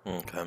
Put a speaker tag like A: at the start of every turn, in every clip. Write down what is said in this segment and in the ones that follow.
A: Okay.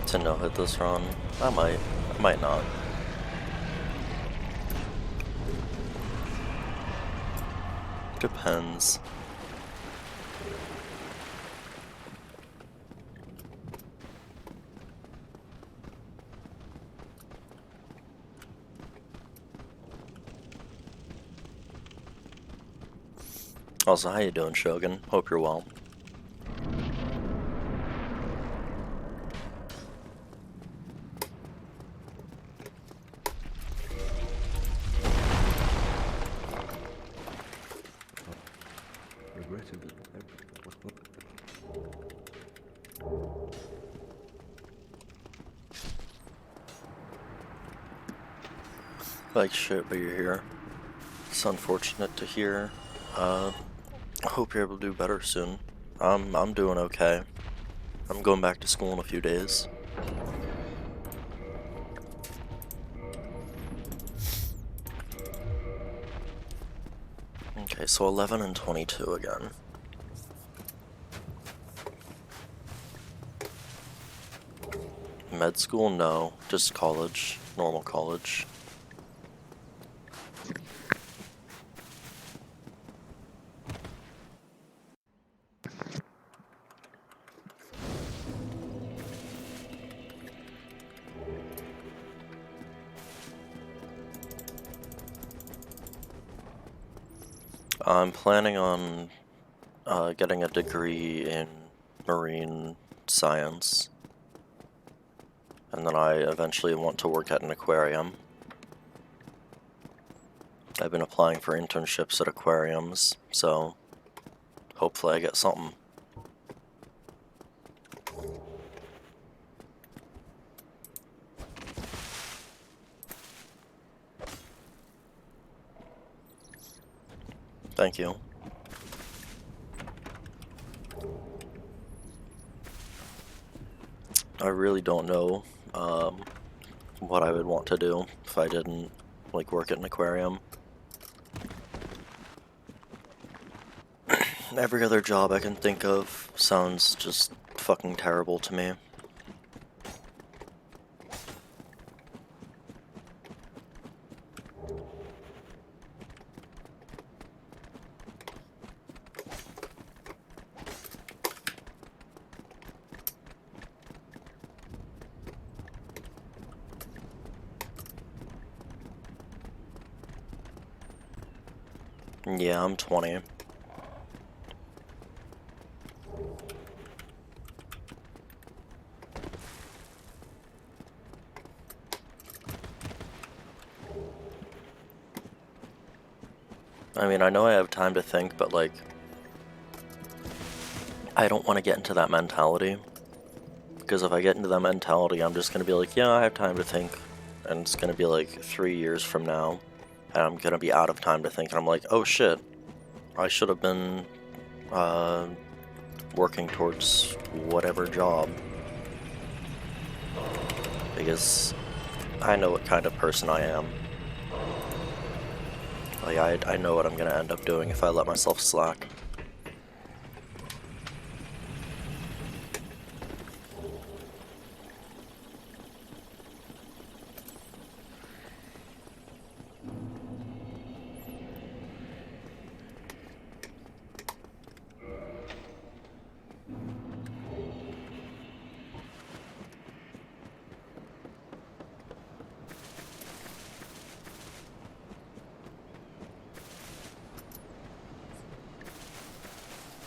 A: To no hit this run? I might not. Depends. Also, how you doing, Shogun? Hope you're well. Like shit, but you're here. It's unfortunate to hear. I hope you're able to do better soon. I'm doing okay. I'm going back to school in a few days. Okay, so 11 and 22 again. Med school? No, just college. Normal college. I'm planning on getting a degree in marine science, and then I eventually want to work at an aquarium. I've been applying for internships at aquariums, so hopefully I get something. Thank you. I really don't know what I would want to do if I didn't like work at an aquarium. Every other job I can think of sounds just fucking terrible to me. Yeah, I'm 20. I mean, I know I have time to think, but like, I don't want to get into that mentality. Because if I get into that mentality, I'm just going to be like, yeah, I have time to think. And it's going to be like 3 years from now, and I'm going to be out of time to think. And I'm like, oh shit, I should have been working towards whatever job. Because I know what kind of person I am. Like, I know what I'm going to end up doing if I let myself slack.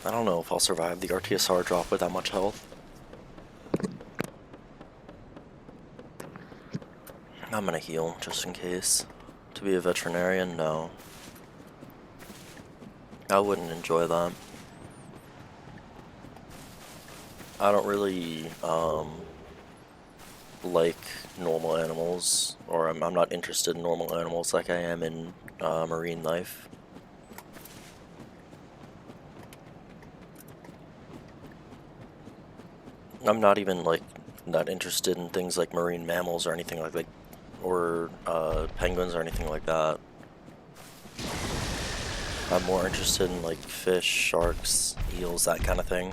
A: I don't know if I'll survive the DSR drop with that much health. I'm gonna heal, just in case. To be a veterinarian, no. I wouldn't enjoy that. I don't really, like normal animals, or I'm not interested in normal animals like I am in marine life. I'm not even like that interested in things like marine mammals or anything like that, or penguins or anything like that. I'm more interested in like fish, sharks, eels, that kind of thing.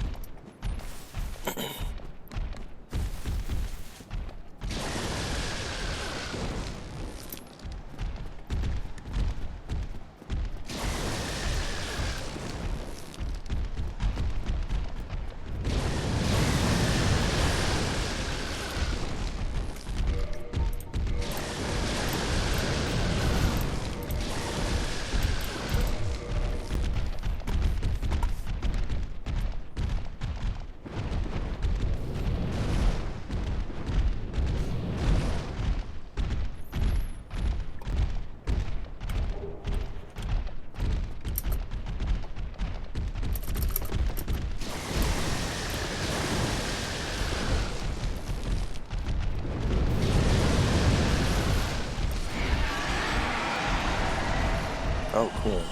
A: Oh, cool.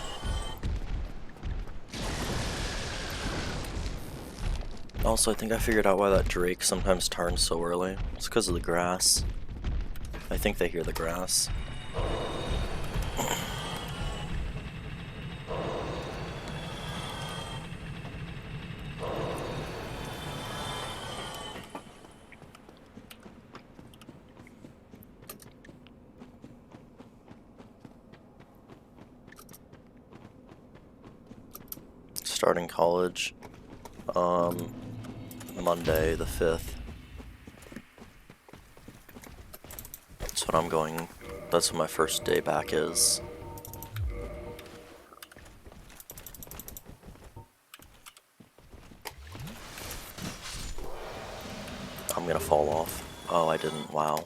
A: Also, I think I figured out why that drake sometimes turns so early. It's because of the grass. I think they hear the grass. Starting college, Monday the 5th. That's what I'm going, that's what my first day back is. I'm gonna fall off. Oh, I didn't, wow.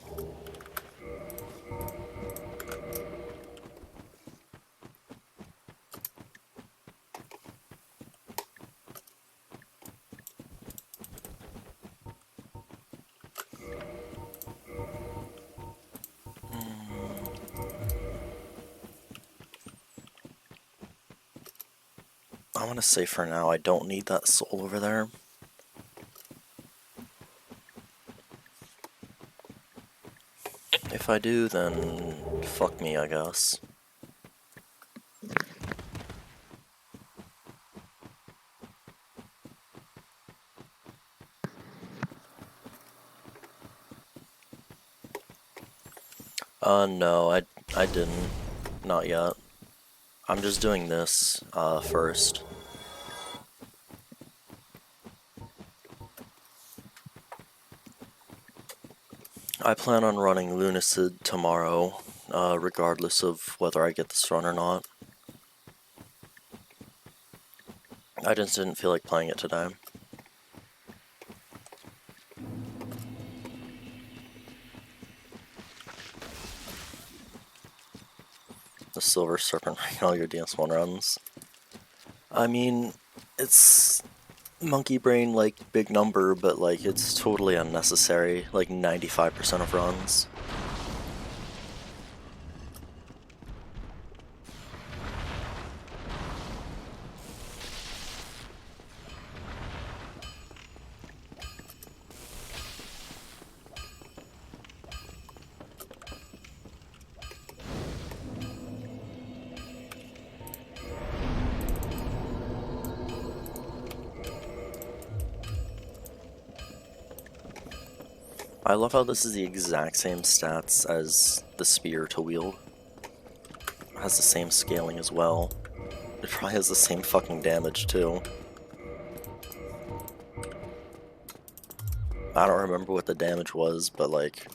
A: I want to say for now I don't need that soul over there. If I do, then fuck me, I guess. No, I didn't. Not yet. I'm just doing this, first. I plan on running Lunacid tomorrow, regardless of whether I get this run or not. I just didn't feel like playing it today. The Silver Serpent ring all your DS1 runs. I mean, it's monkey brain, like, big number, but, like, it's totally unnecessary, like, 95% of runs. I love how this is the exact same stats as the spear to wield. It has the same scaling as well. It probably has the same fucking damage too. I don't remember what the damage was, but like...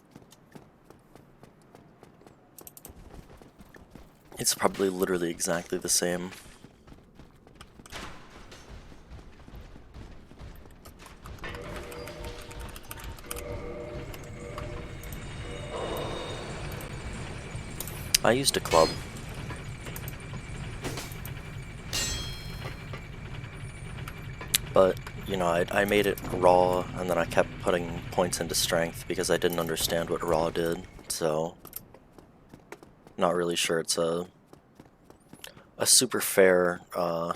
A: it's probably literally exactly the same. I used a club. But, you know, I made it raw, and then I kept putting points into strength because I didn't understand what raw did, so... Not really sure it's a super fair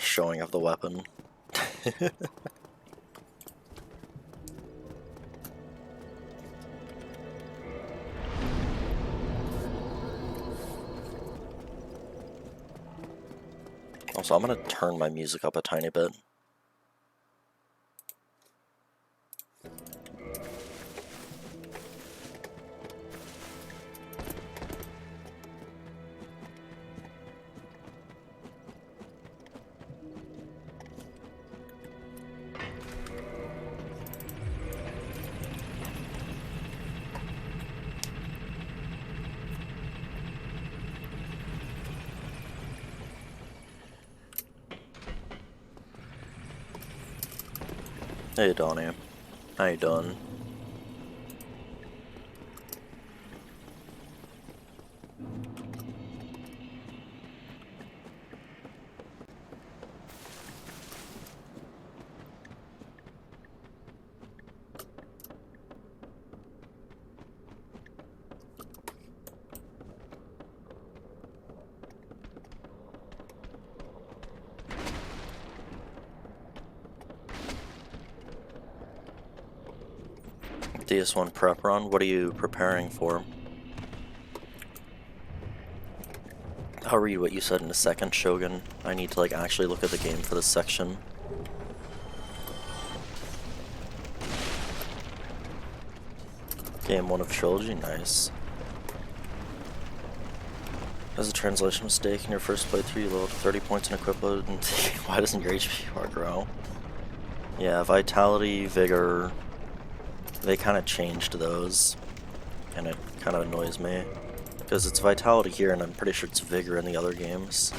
A: showing of the weapon. Also, I'm gonna turn my music up a tiny bit. Hey Donnie, how you doing? DS1 prep run, what are you preparing for? I'll read what you said in a second, Shogun. I need to like actually look at the game for this section. Game 1 of Trilogy, nice. There's a translation mistake in your first playthrough, you load 30 points in equip load, and why doesn't your HP bar grow? Yeah, Vitality, Vigor, they kind of changed those, and it kind of annoys me. Because it's Vitality here, and I'm pretty sure it's Vigor in the other games.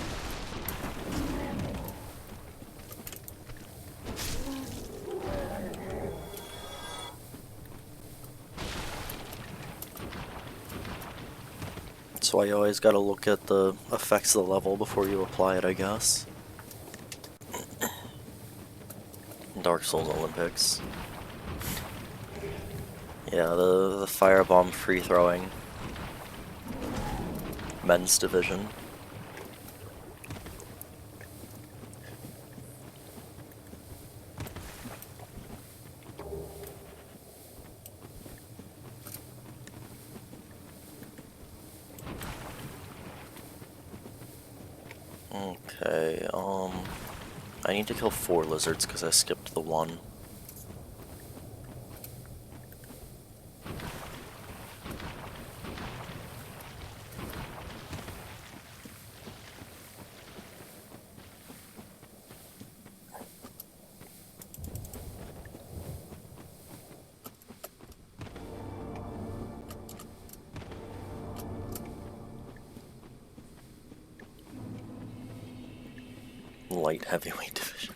A: That's why you always gotta look at the effects of the level before you apply it, I guess. Dark Souls Olympics. Yeah, the firebomb free throwing. Men's division. Okay, I need to kill 4 lizards because I skipped the 1. Light heavyweight division.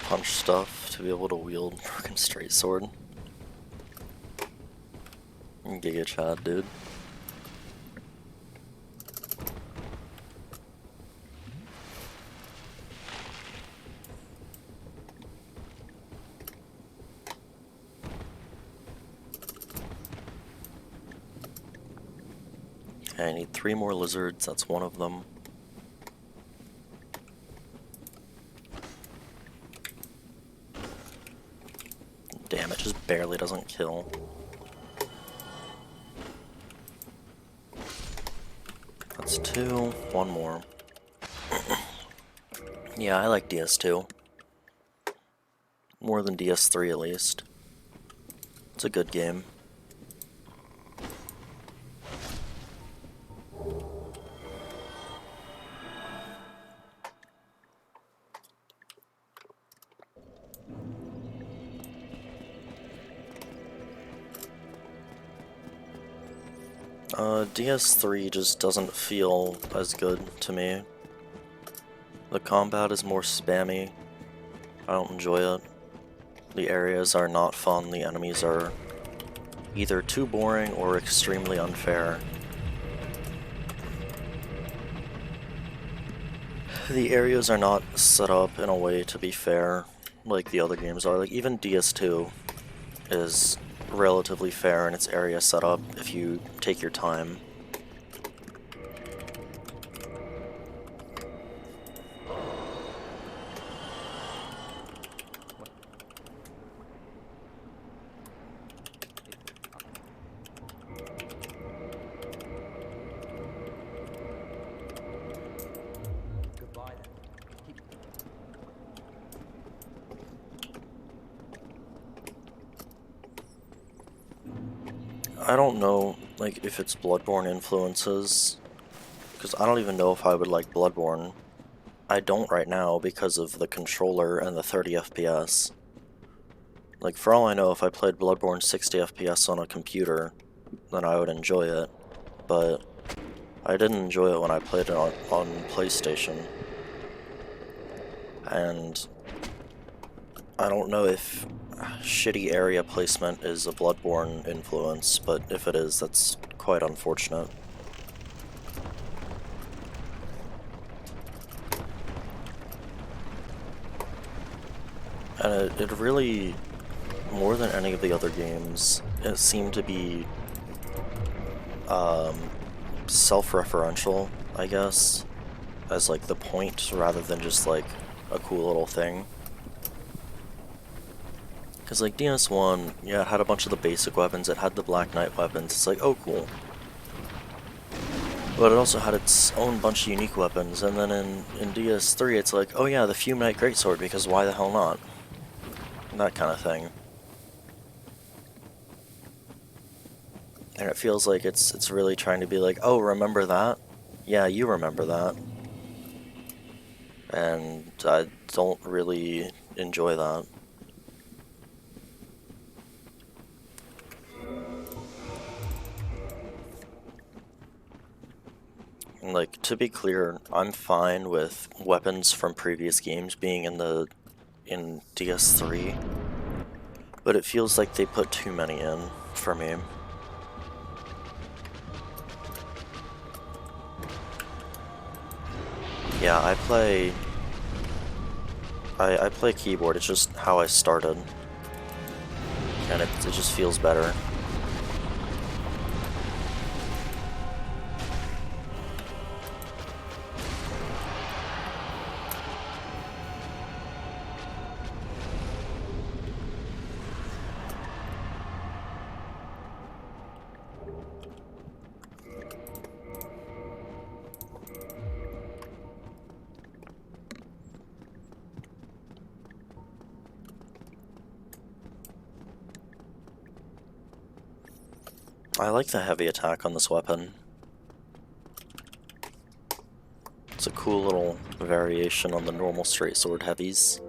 A: Punch stuff to be able to wield fucking straight sword. Giga Chad, dude. Okay, I need 3 more lizards, that's one of them. Damn, it just barely doesn't kill. That's 2, 1 more. Yeah, I like DS2. more than DS3 at least. It's a good game. DS3 just doesn't feel as good to me. The combat is more spammy. I don't enjoy it. The areas are not fun, the enemies are either too boring or extremely unfair. The areas are not set up in a way to be fair like the other games are. Like, even DS2 is relatively fair in its area setup if you take your time. I don't know, like, if it's Bloodborne influences, because I don't even know if I would like Bloodborne. I don't right now because of the controller and the 30 FPS. Like, for all I know, if I played Bloodborne 60 FPS on a computer, then I would enjoy it, but I didn't enjoy it when I played it on PlayStation. And I don't know if shitty area placement is a Bloodborne influence, but if it is, that's quite unfortunate. And it really, more than any of the other games, it seemed to be self-referential, I guess, as like the point rather than just like a cool little thing. Because, like, DS1, yeah, it had a bunch of the basic weapons, it had the Black Knight weapons, it's like, oh, cool. But it also had its own bunch of unique weapons, and then in DS3, it's like, oh yeah, the Fume Knight Greatsword, because why the hell not? That kind of thing. And it feels like it's really trying to be like, oh, remember that? Yeah, you remember that. And I don't really enjoy that. Like, to be clear, I'm fine with weapons from previous games being in DS3, but it feels like they put too many in for me. Yeah, I play keyboard, it's just how I started, and it just feels better. I like the heavy attack on this weapon. It's a cool little variation on the normal straight sword heavies.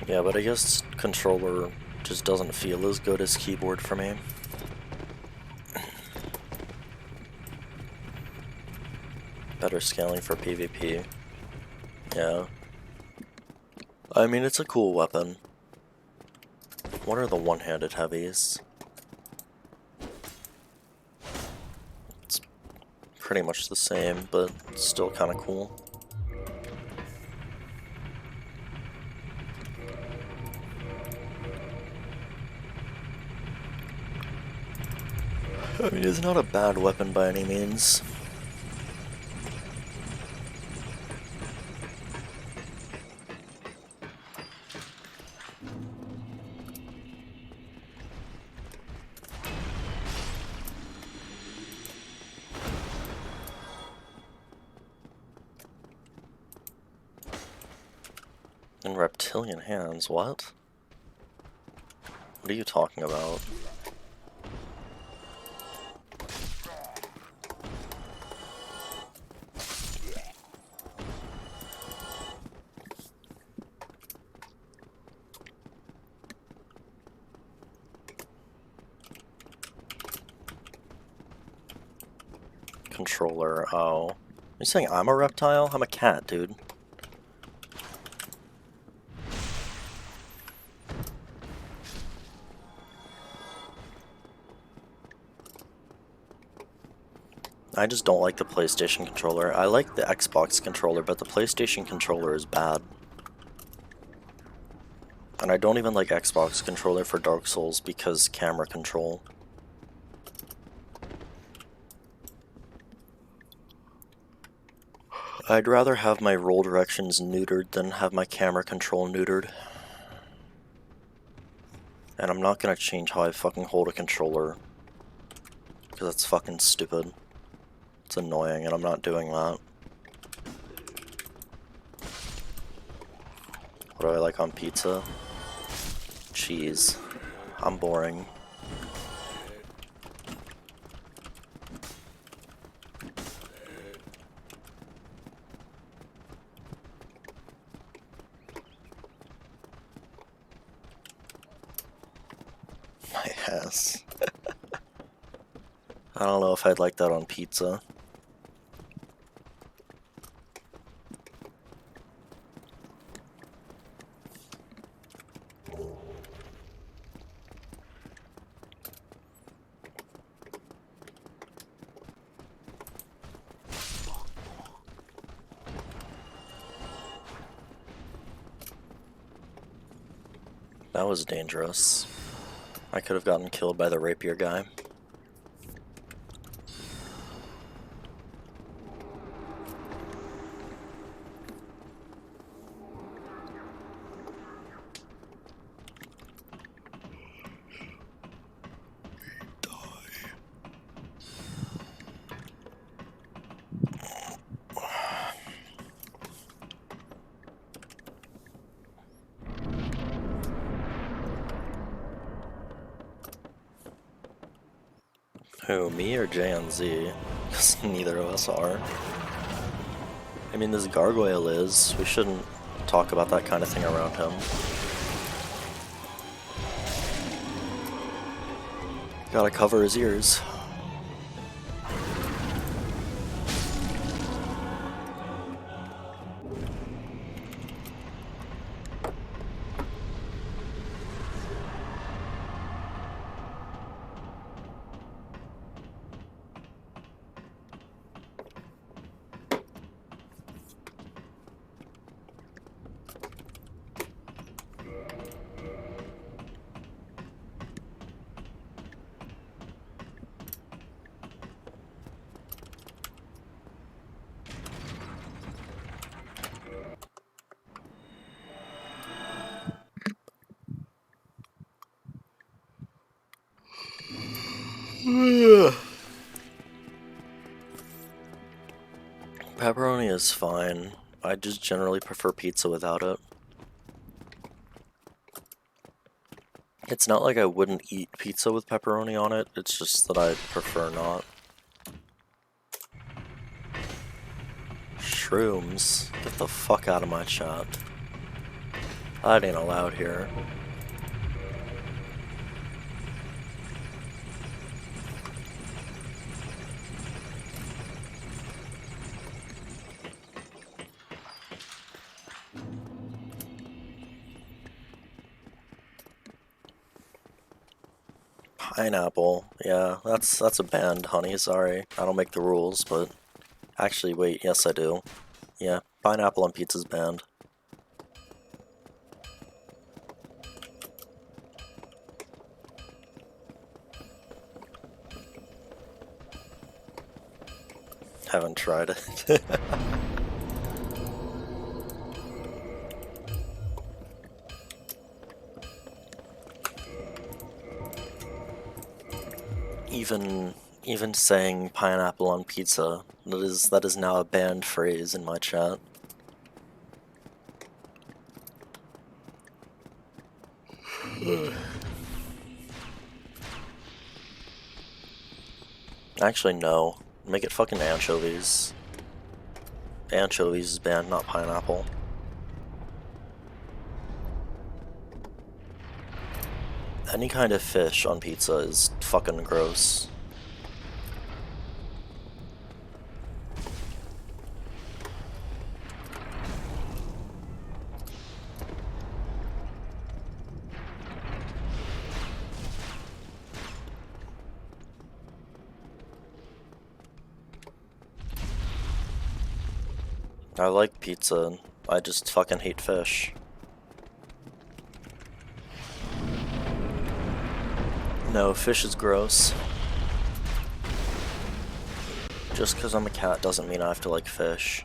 A: Yeah, but I guess controller just doesn't feel as good as keyboard for me. Better scaling for PvP. Yeah. I mean, it's a cool weapon. What are the one-handed heavies? It's pretty much the same, but still kind of cool. I mean, it's not a bad weapon by any means. And reptilian hands, what? What are you talking about? Controller, oh. Are you saying I'm a reptile? I'm a cat, dude. I just don't like the PlayStation controller. I like the Xbox controller, but the PlayStation controller is bad. And I don't even like Xbox controller for Dark Souls because camera control. I'd rather have my roll directions neutered than have my camera control neutered. And I'm not gonna change how I fucking hold a controller. Because that's fucking stupid. It's annoying and I'm not doing that. What do I like on pizza? Cheese. I'm boring. My ass. I don't know if I'd like that on pizza. That was dangerous. I could have gotten killed by the rapier guy. Who, me or JNZ? Because neither of us are. I mean, this gargoyle is. We shouldn't talk about that kind of thing around him. Gotta cover his ears. Pepperoni is fine. I just generally prefer pizza without it. It's not like I wouldn't eat pizza with pepperoni on it, it's just that I prefer not. Shrooms? Get the fuck out of my chat. That ain't allowed here. Pineapple, yeah, that's a banned honey, sorry. I don't make the rules, but Actually, wait, yes I do. Yeah, pineapple on pizza's banned. Haven't tried it. Even saying pineapple on pizza, that is now a banned phrase in my chat. Actually, no. Make it fucking anchovies. Anchovies is banned, not pineapple. Any kind of fish on pizza is fucking gross. I like pizza, I just fucking hate fish. No, fish is gross. Just because I'm a cat doesn't mean I have to like fish.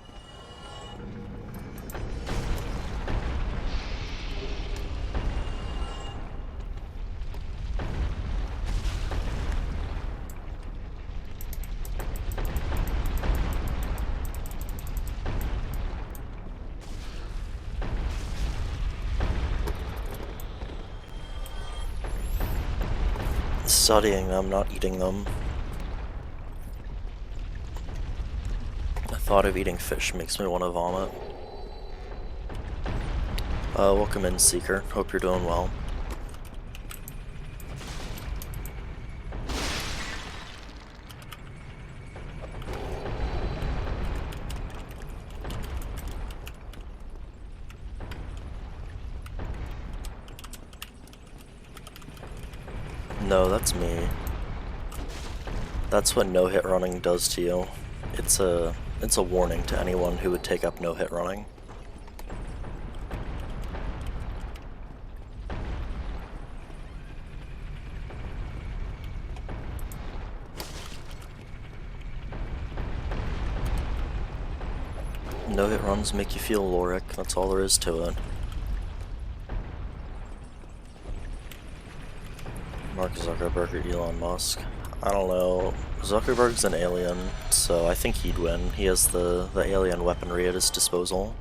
A: Studying them, not eating them. The thought of eating fish makes me want to vomit. Welcome in, Seeker. Hope you're doing well. No, that's me. That's what no-hit running does to you. It's a warning to anyone who would take up no-hit running. No-hit runs make you feel Loric, that's all there is to it. Mark Zuckerberg or Elon Musk? I don't know. Zuckerberg's an alien, so I think he'd win. He has the alien weaponry at his disposal.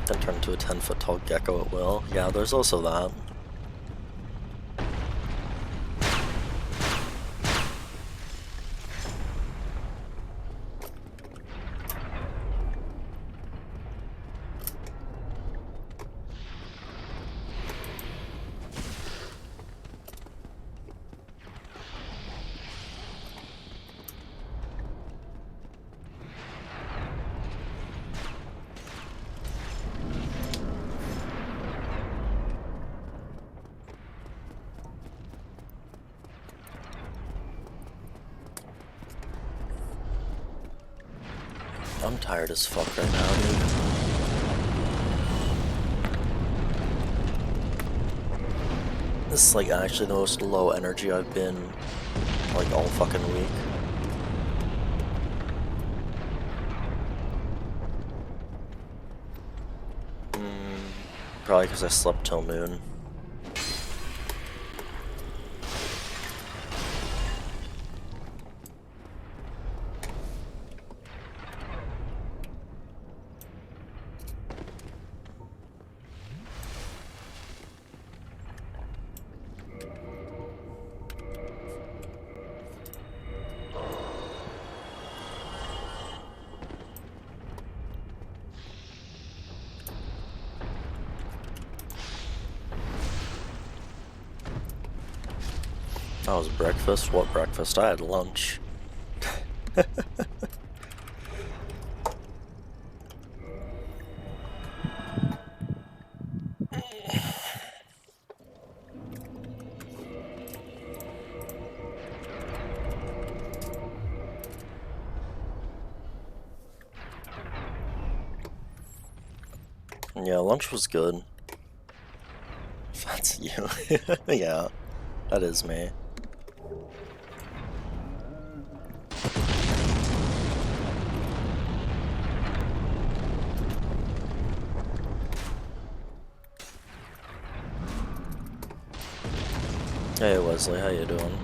A: Then turn into a 10-foot tall gecko at will. Yeah, there's also that. I'm tired as fuck right now, dude. This is like actually the most low energy I've been like all fucking week. Probably because I slept till noon. That was breakfast? What breakfast? I had lunch. Yeah, lunch was good. That's you. Yeah, that is me. Hey Wesley, how you doing?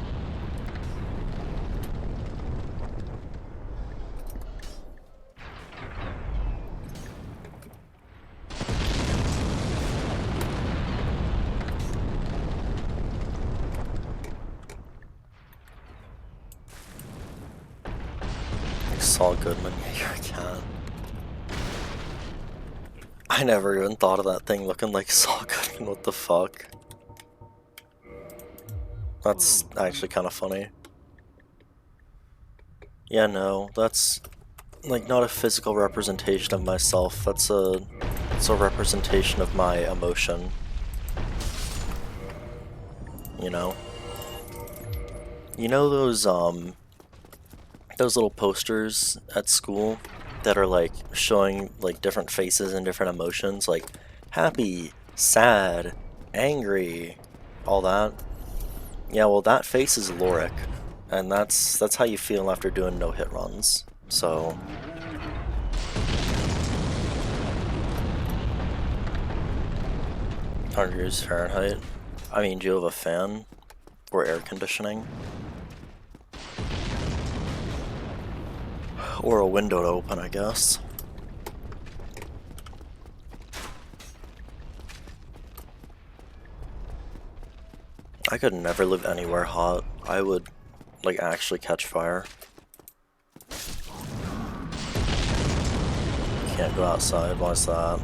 A: Saul Goodman, yeah, you're a cat. I never even thought of that thing looking like Saul Goodman, what the fuck? That's actually kind of funny. Yeah, no, that's like not a physical representation of myself, it's a representation of my emotion. You know? You know those little posters at school that are like showing like different faces and different emotions, like happy, sad, angry, all that. Yeah, well that face is Lorik, and that's how you feel after doing no hit runs. So 100 degrees Fahrenheit. I mean, do you have a fan or air conditioning? Or a window to open, I guess. I could never live anywhere hot. I would, like, actually catch fire. Can't go outside, why's that?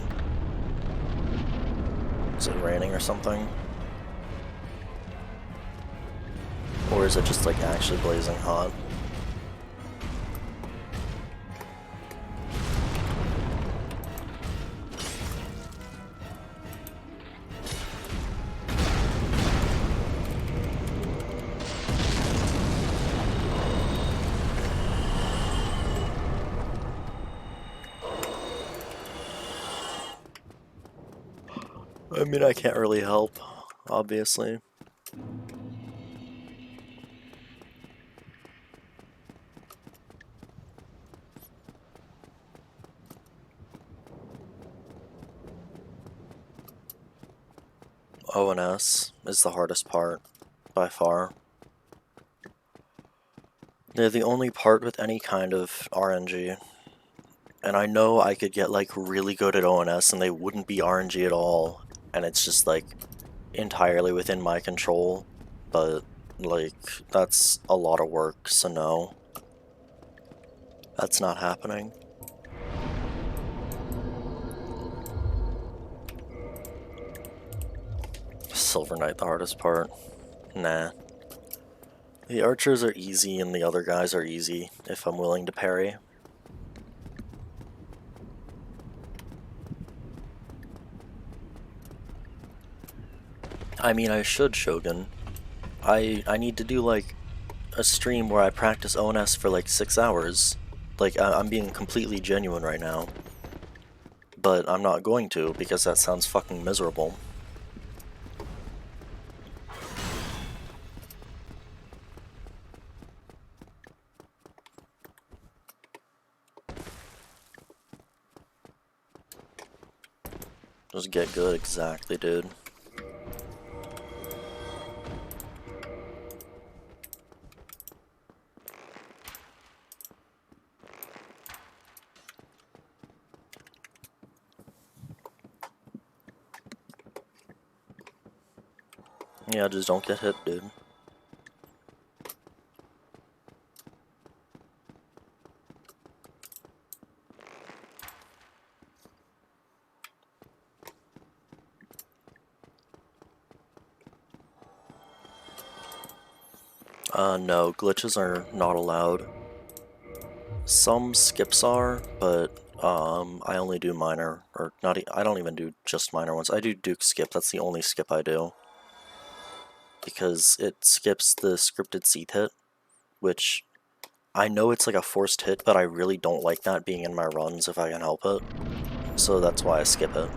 A: Is it raining or something? Or is it just, like, actually blazing hot? I mean, I can't really help, obviously. ONS is the hardest part, by far. They're the only part with any kind of RNG. And I know I could get, like, really good at ONS and they wouldn't be RNG at all. And it's just, like, entirely within my control. But, like, that's a lot of work, so no. That's not happening. Silver Knight, the hardest part. Nah. The archers are easy and the other guys are easy, if I'm willing to parry. I mean, I should, Shogun. I need to do, like, a stream where I practice ONS for, like, 6 hours. Like, I'm being completely genuine right now. But I'm not going to, because that sounds fucking miserable. Just get good, exactly, dude. Yeah, just don't get hit, dude. No, glitches are not allowed. Some skips are, but I only do minor, or not. I don't even do just minor ones. I do Duke skip. That's the only skip I do, because it skips the scripted Seath hit, which I know it's like a forced hit, but I really don't like that being in my runs if I can help it. So that's why I skip it.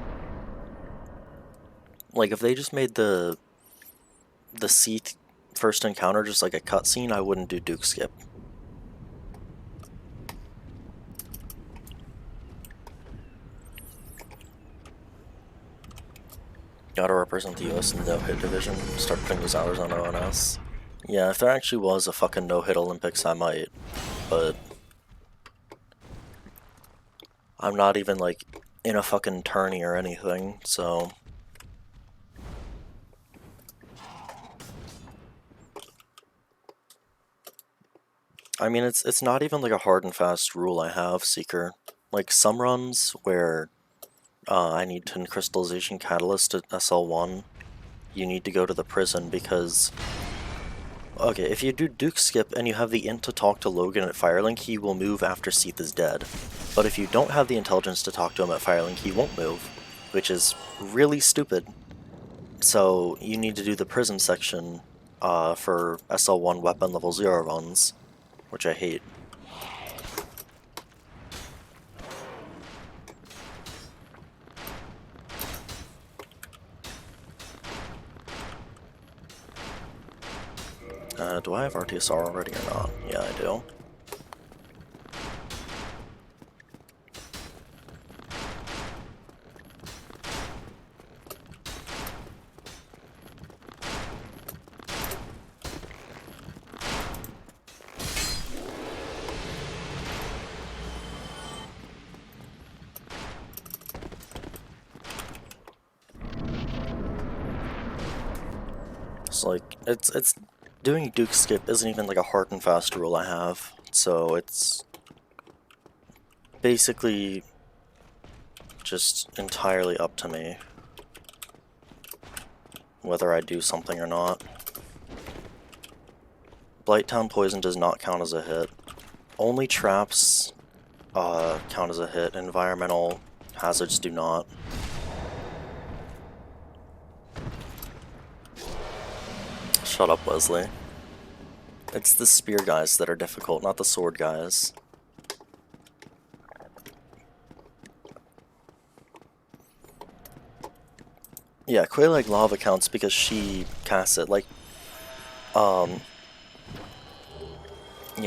A: Like if they just made the Seath first encounter just like a cutscene, I wouldn't do Duke skip. Gotta represent the US in the no-hit division, start putting these hours on ONS. Yeah, if there actually was a fucking no-hit Olympics, I might, but I'm not even, like, in a fucking tourney or anything, so... I mean, it's not even, like, a hard and fast rule I have, Seeker. Like, some runs where I need 10 Crystallization Catalyst at SL1, you need to go to the prison because... Okay, if you do Duke Skip and you have the int to talk to Logan at Firelink, he will move after Seath is dead. But if you don't have the intelligence to talk to him at Firelink, he won't move, which is really stupid. So you need to do the prison section for SL1 weapon level 0 runs, which I hate. Do I have DSR already or not? Yeah, I do. It's like, it's doing Duke Skip isn't even like a hard and fast rule I have, so it's basically just entirely up to me whether I do something or not. Blighttown Poison does not count as a hit. Only traps count as a hit. Environmental hazards do not. Shut up, Wesley. It's the spear guys that are difficult, not the sword guys. Yeah, Quelaag Lava counts because she casts it. Like, yeah,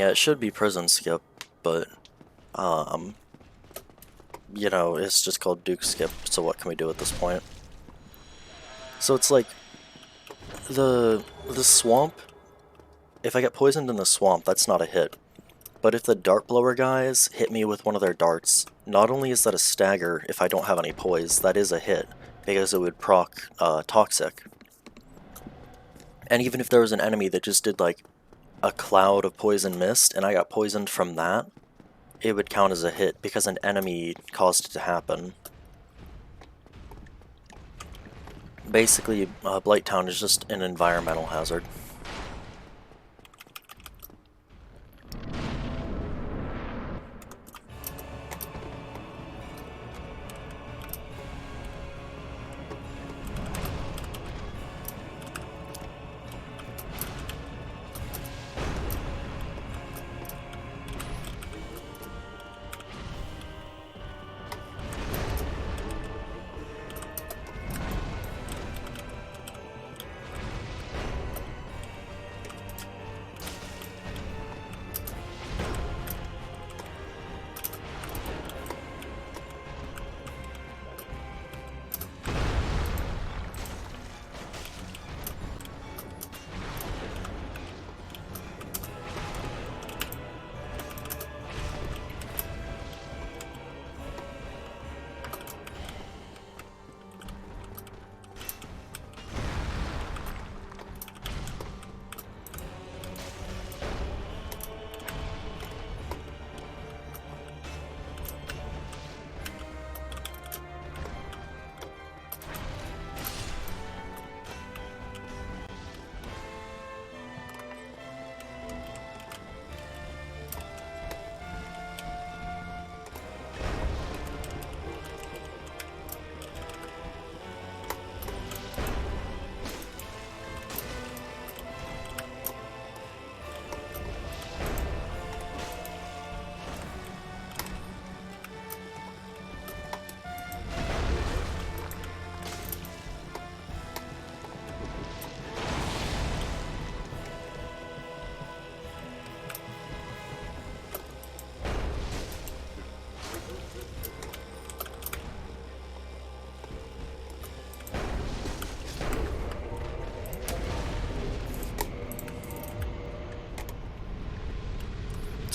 A: it should be prison skip, but, you know, it's just called Duke Skip, so what can we do at this point? So it's like, the swamp, if I get poisoned in the swamp, that's not a hit. But if the dart blower guys hit me with one of their darts, not only is that a stagger if I don't have any poise, that is a hit, because it would proc toxic. And even if there was an enemy that just did like a cloud of poison mist, and I got poisoned from that, it would count as a hit, because an enemy caused it to happen. Basically, Blighttown is just an environmental hazard.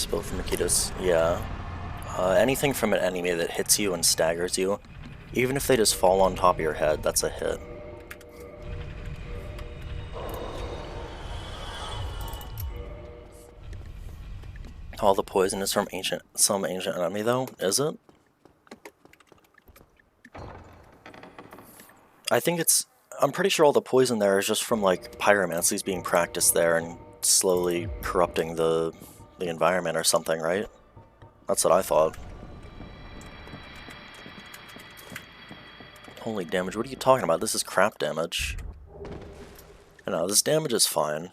A: Spell from Makitas, yeah. Anything from an enemy that hits you and staggers you, even if they just fall on top of your head, that's a hit. All the poison is from some ancient enemy though, is it? I'm pretty sure all the poison there is just from like pyromancies being practiced there and slowly corrupting the environment or something, right? That's what I thought. Holy damage, what are you talking about? This is crap damage. No, this damage is fine.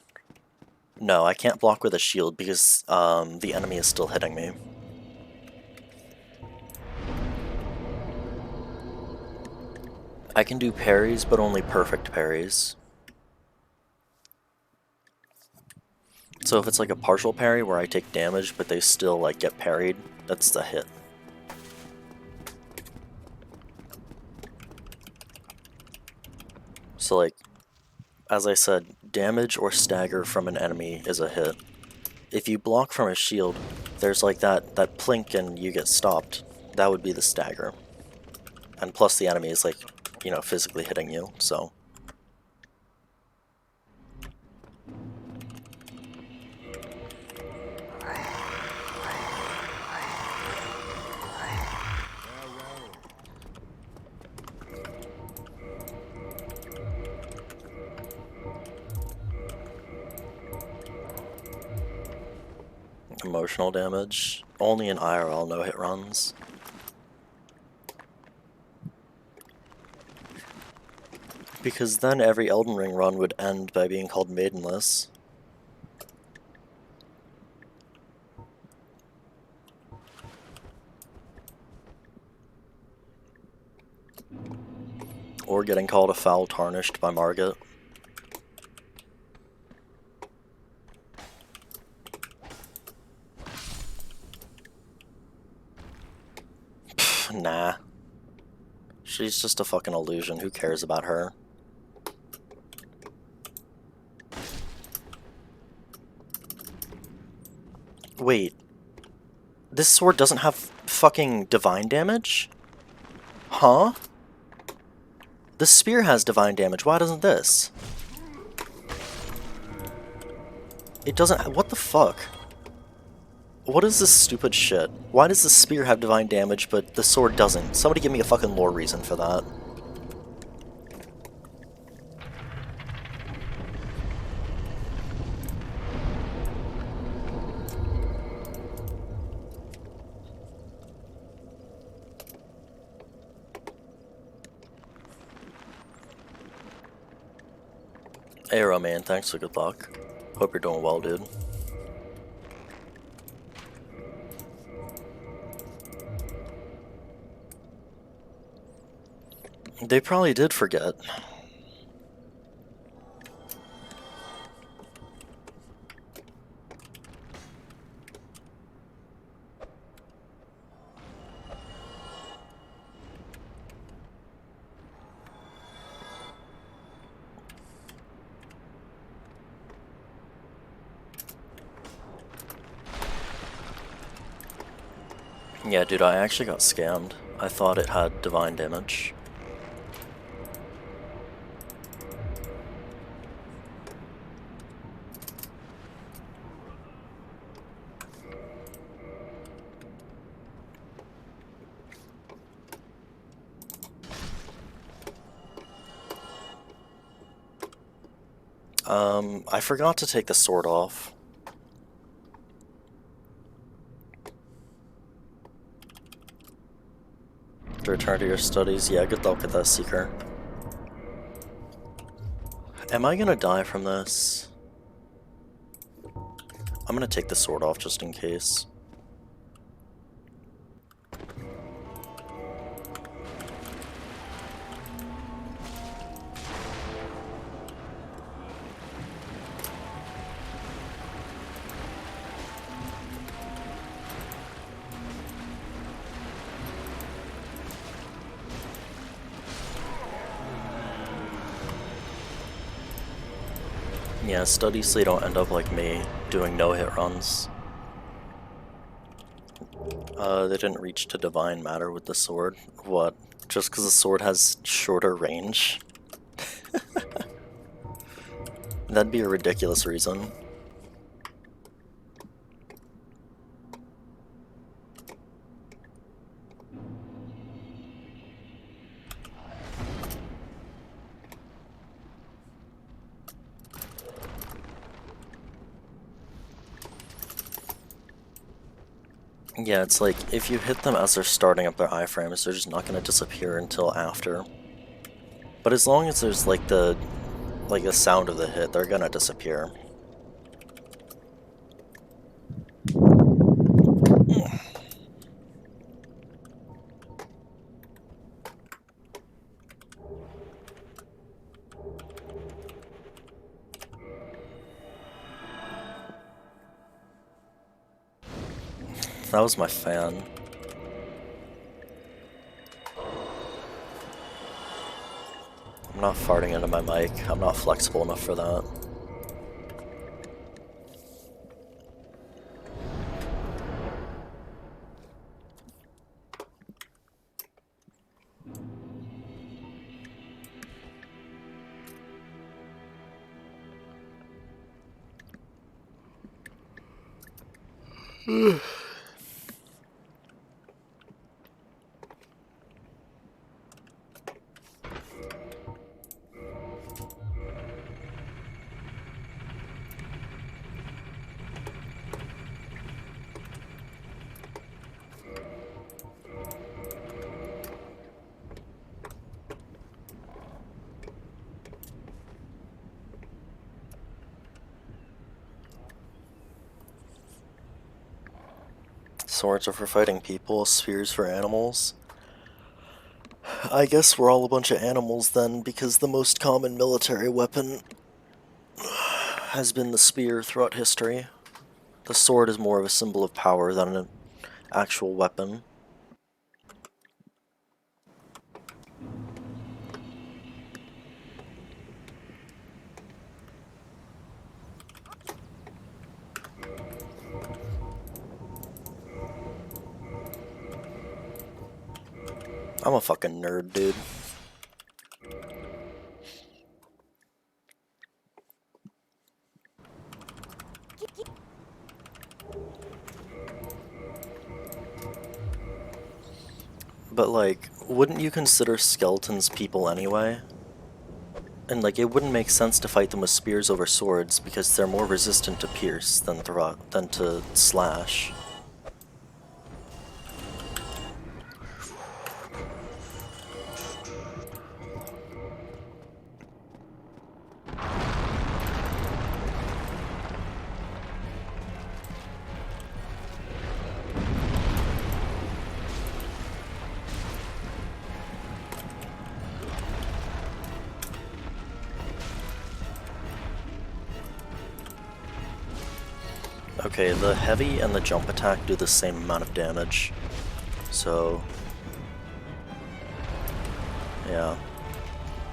A: No, I can't block with a shield because the enemy is still hitting me. I can do parries, but only perfect parries. So if it's like a partial parry where I take damage, but they still like get parried, that's the hit. So like, as I said, damage or stagger from an enemy is a hit. If you block from a shield, there's like that plink and you get stopped. That would be the stagger. And plus the enemy is like, you know, physically hitting you, so. Emotional damage. Only in IRL no-hit runs. Because then every Elden Ring run would end by being called Maidenless. Or getting called a foul tarnished by Margit. Pfft, nah. She's just a fucking illusion. Who cares about her? Wait, this sword doesn't have fucking divine damage? Huh? The spear has divine damage, why doesn't this? It doesn't- what the fuck? What is this stupid shit? Why does the spear have divine damage but the sword doesn't? Somebody give me a fucking lore reason for that. Hey Roman, thanks for good luck. Hope you're doing well, dude. They probably did forget. Yeah, dude, I actually got scammed. I thought it had divine damage. I forgot to take the sword off. To return to your studies, yeah, good luck with that, Seeker. Am I gonna die from this? I'm gonna take the sword off just in case. Yeah, study so you don't end up like me, doing no-hit runs. They didn't reach to divine matter with the sword. What? Just because the sword has shorter range? That'd be a ridiculous reason. Yeah, it's like, if you hit them as they're starting up their iframes, they're just not going to disappear until after. But as long as there's like the sound of the hit, they're gonna disappear. That was my fan. I'm not farting into my mic. I'm not flexible enough for that. Swords are for fighting people, spears for animals. I guess we're all a bunch of animals then, because the most common military weapon has been the spear throughout history. The sword is more of a symbol of power than an actual weapon. I'm a fucking nerd, dude. But like, wouldn't you consider skeletons people anyway? And like, it wouldn't make sense to fight them with spears over swords because they're more resistant to pierce than to slash. Okay, the heavy and the jump attack do the same amount of damage, so yeah,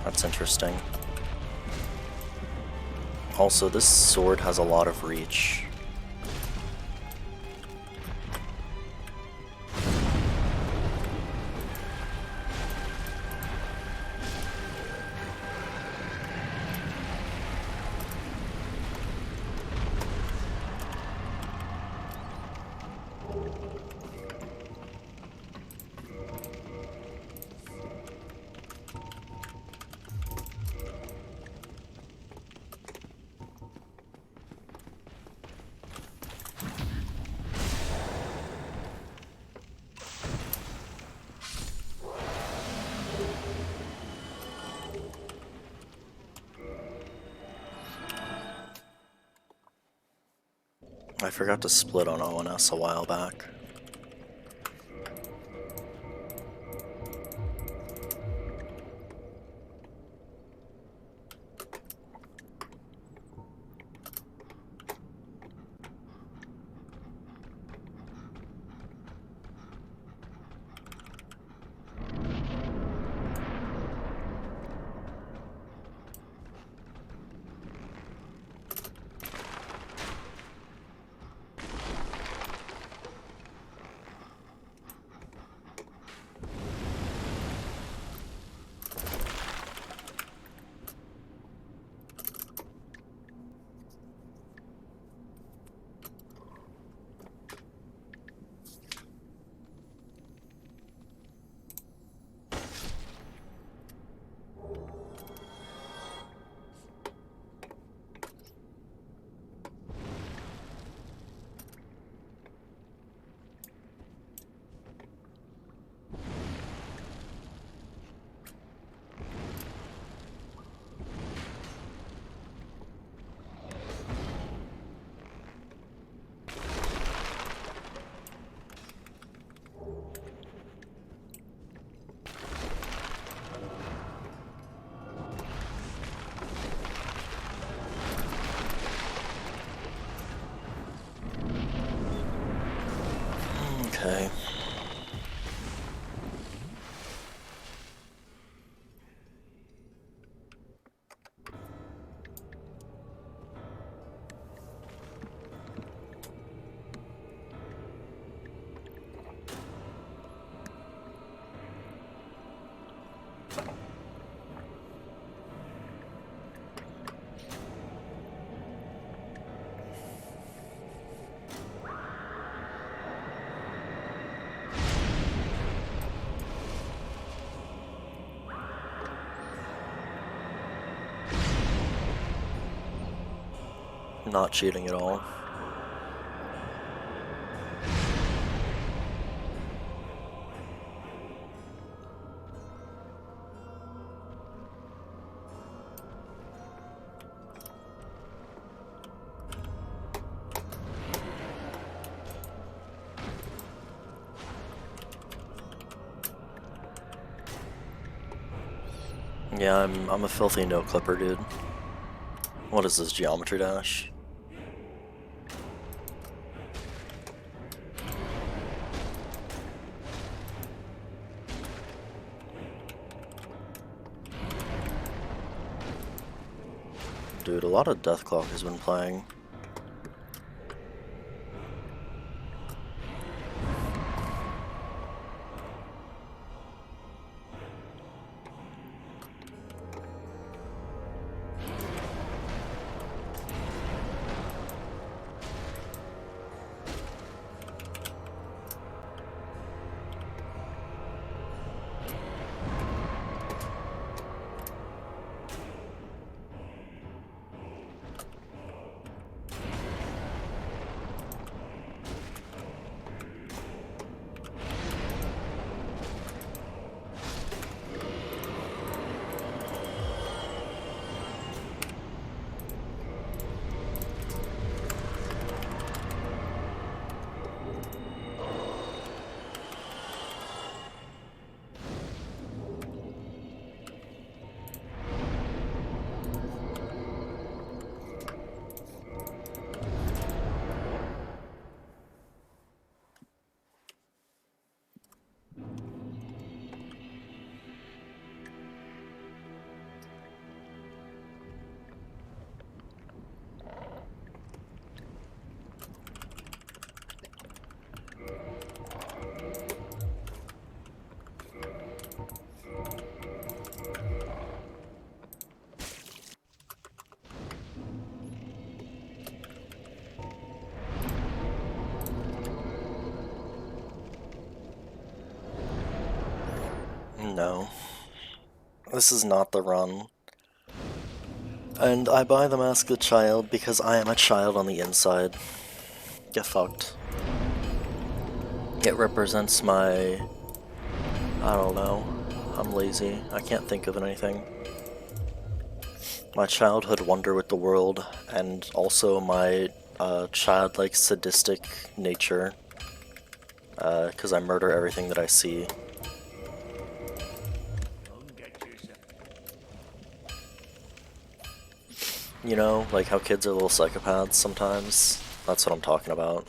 A: that's interesting. Also, this sword has a lot of reach. I forgot to split on ONS a while back. Okay. Not cheating at all. Yeah, I'm a filthy no clipper, dude. What is this, geometry dash? Dude, a lot of Deathclock has been playing. No. This is not the run. And I buy the Mask of the Child because I am a child on the inside. Get fucked. It represents my... I don't know. I'm lazy. I can't think of anything. My childhood wonder with the world, and also my childlike sadistic nature. Because I murder everything that I see. You know, like how kids are little psychopaths sometimes? That's what I'm talking about.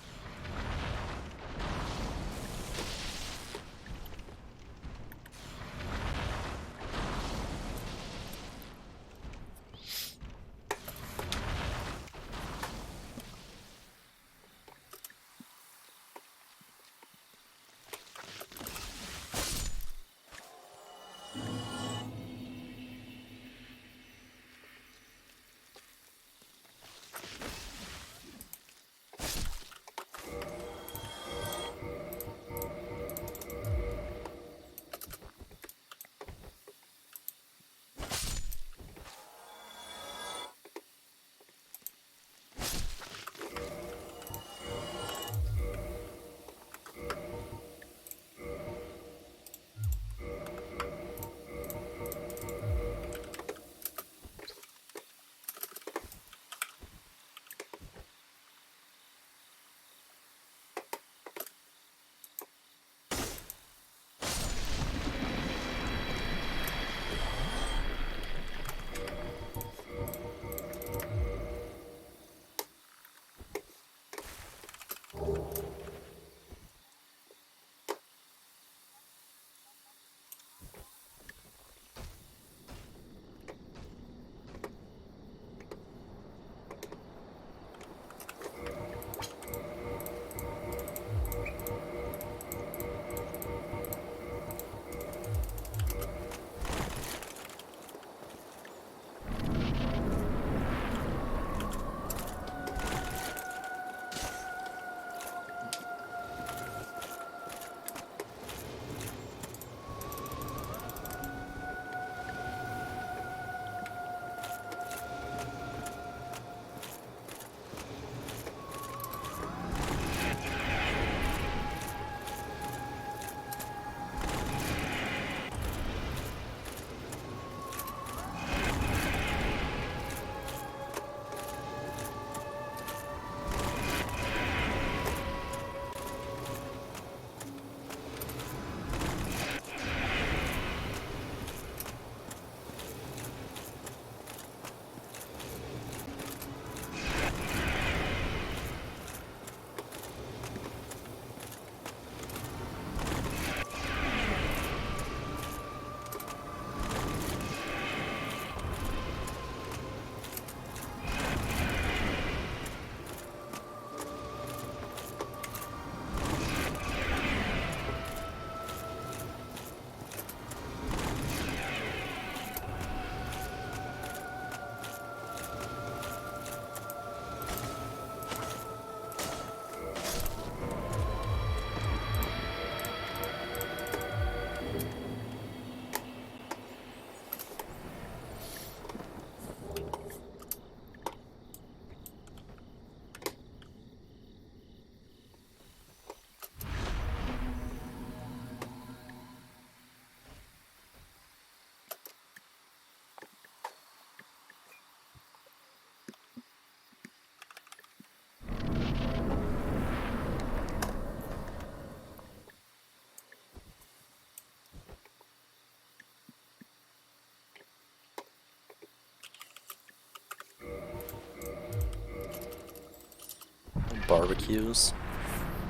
A: barbecues?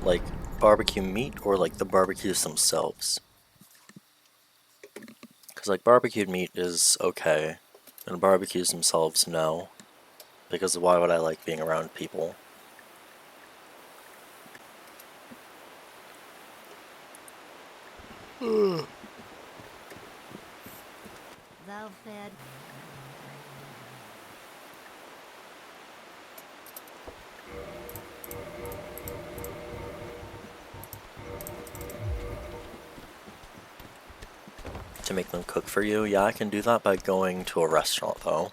A: Like, barbecue meat or like the barbecues themselves? Because like barbecued meat is okay, and barbecues themselves no. Because why would I like being around people?
B: Thou fed.
A: To make them cook for you? Yeah, I can do that by going to a restaurant though.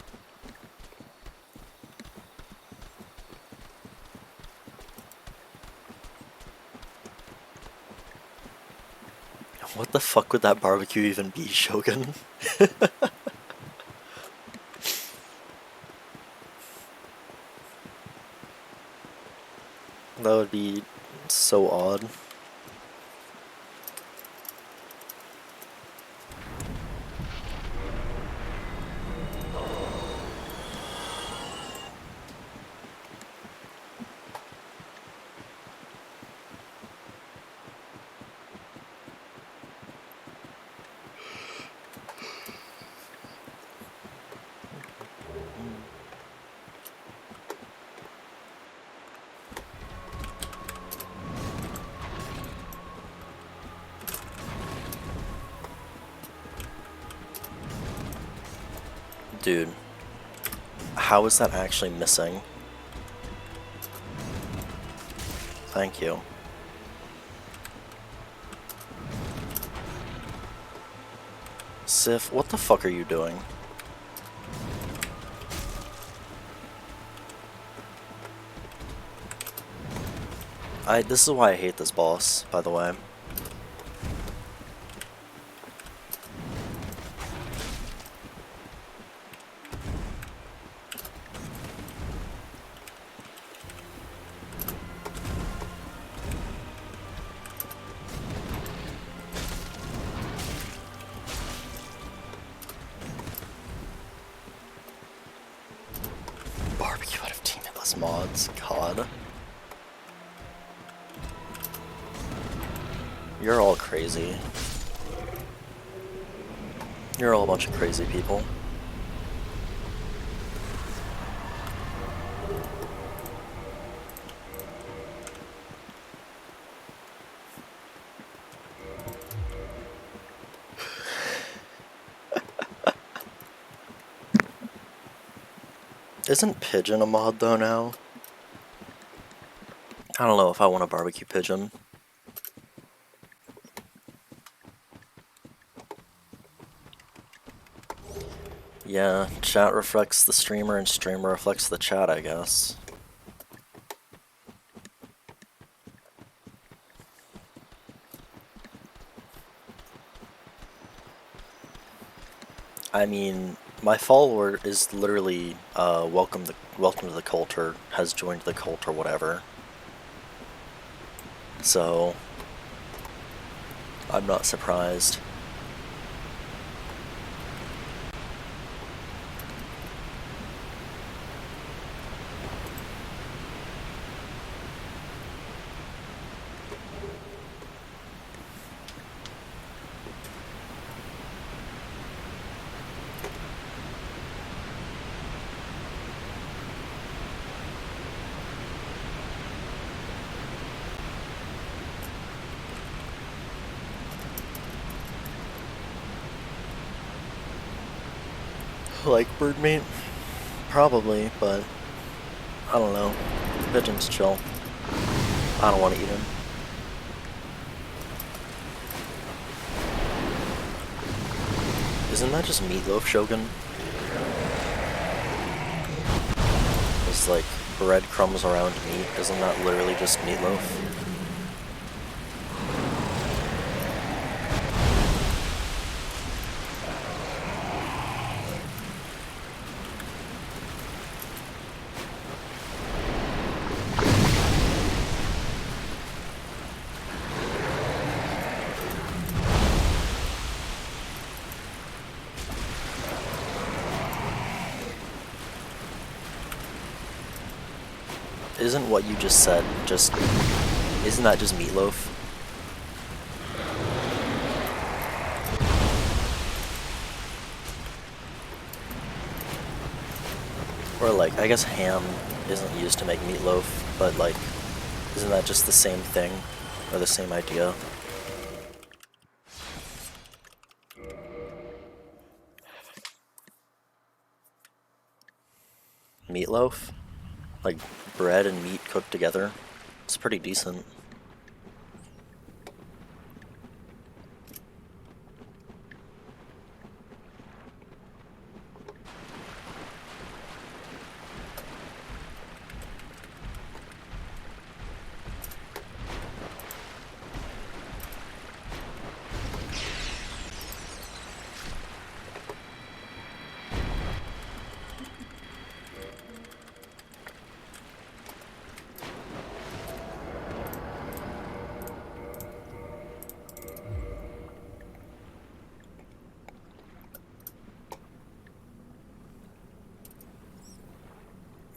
A: What the fuck would that barbecue even be, Shogun? That would be so odd. Dude, how is that actually missing? Thank you. Sif, what the fuck are you doing? This is why I hate this boss, by the way. Barbecue out of teamless mods, God. You're all crazy. You're all a bunch of crazy people. Isn't pigeon a mod though now? I don't know if I want a barbecue pigeon. Yeah, chat reflects the streamer and streamer reflects the chat, I guess. I mean, my follower is literally welcome to the cult or has joined the cult or whatever. So I'm not surprised. Like bird meat? Probably, but I don't know. Pigeon's chill. I don't want to eat him. Isn't that just meatloaf, Shogun? It's like breadcrumbs around meat. Isn't that literally just meatloaf? isn't what you just said just... Isn't that just meatloaf? Or like, I guess ham isn't used to make meatloaf, but like, isn't that just the same thing? Or the same idea? Meatloaf? Like bread and meat cooked together? It's pretty decent.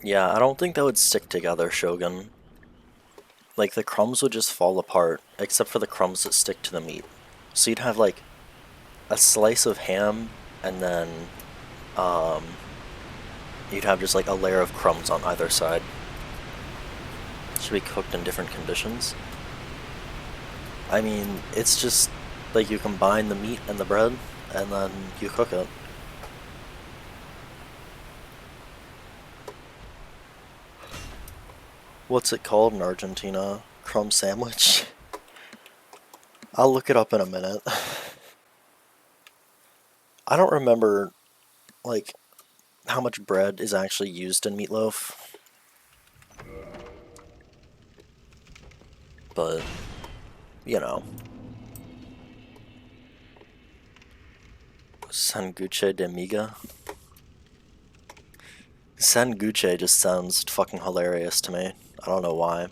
A: Yeah, I don't think that would stick together, Shogun. Like, the crumbs would just fall apart, except for the crumbs that stick to the meat. So you'd have, like, a slice of ham, and then, you'd have just, like, a layer of crumbs on either side. It should be cooked in different conditions. I mean, it's just, like, you combine the meat and the bread, and then you cook it. What's it called in Argentina? Crumb sandwich? I'll look it up in a minute. I don't remember, like, how much bread is actually used in meatloaf. But, you know. Sanguche de miga? Sanguche just sounds fucking hilarious to me. I don't know why.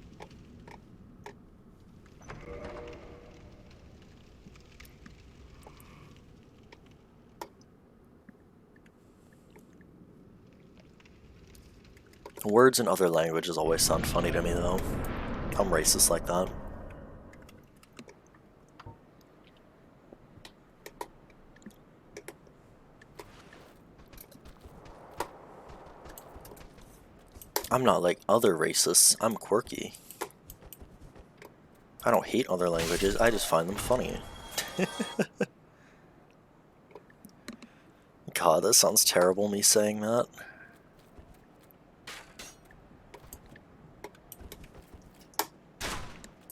A: Words in other languages always sound funny to me, though. I'm racist like that. I'm not like other racists, I'm quirky. I don't hate other languages, I just find them funny. God, that sounds terrible, me saying that.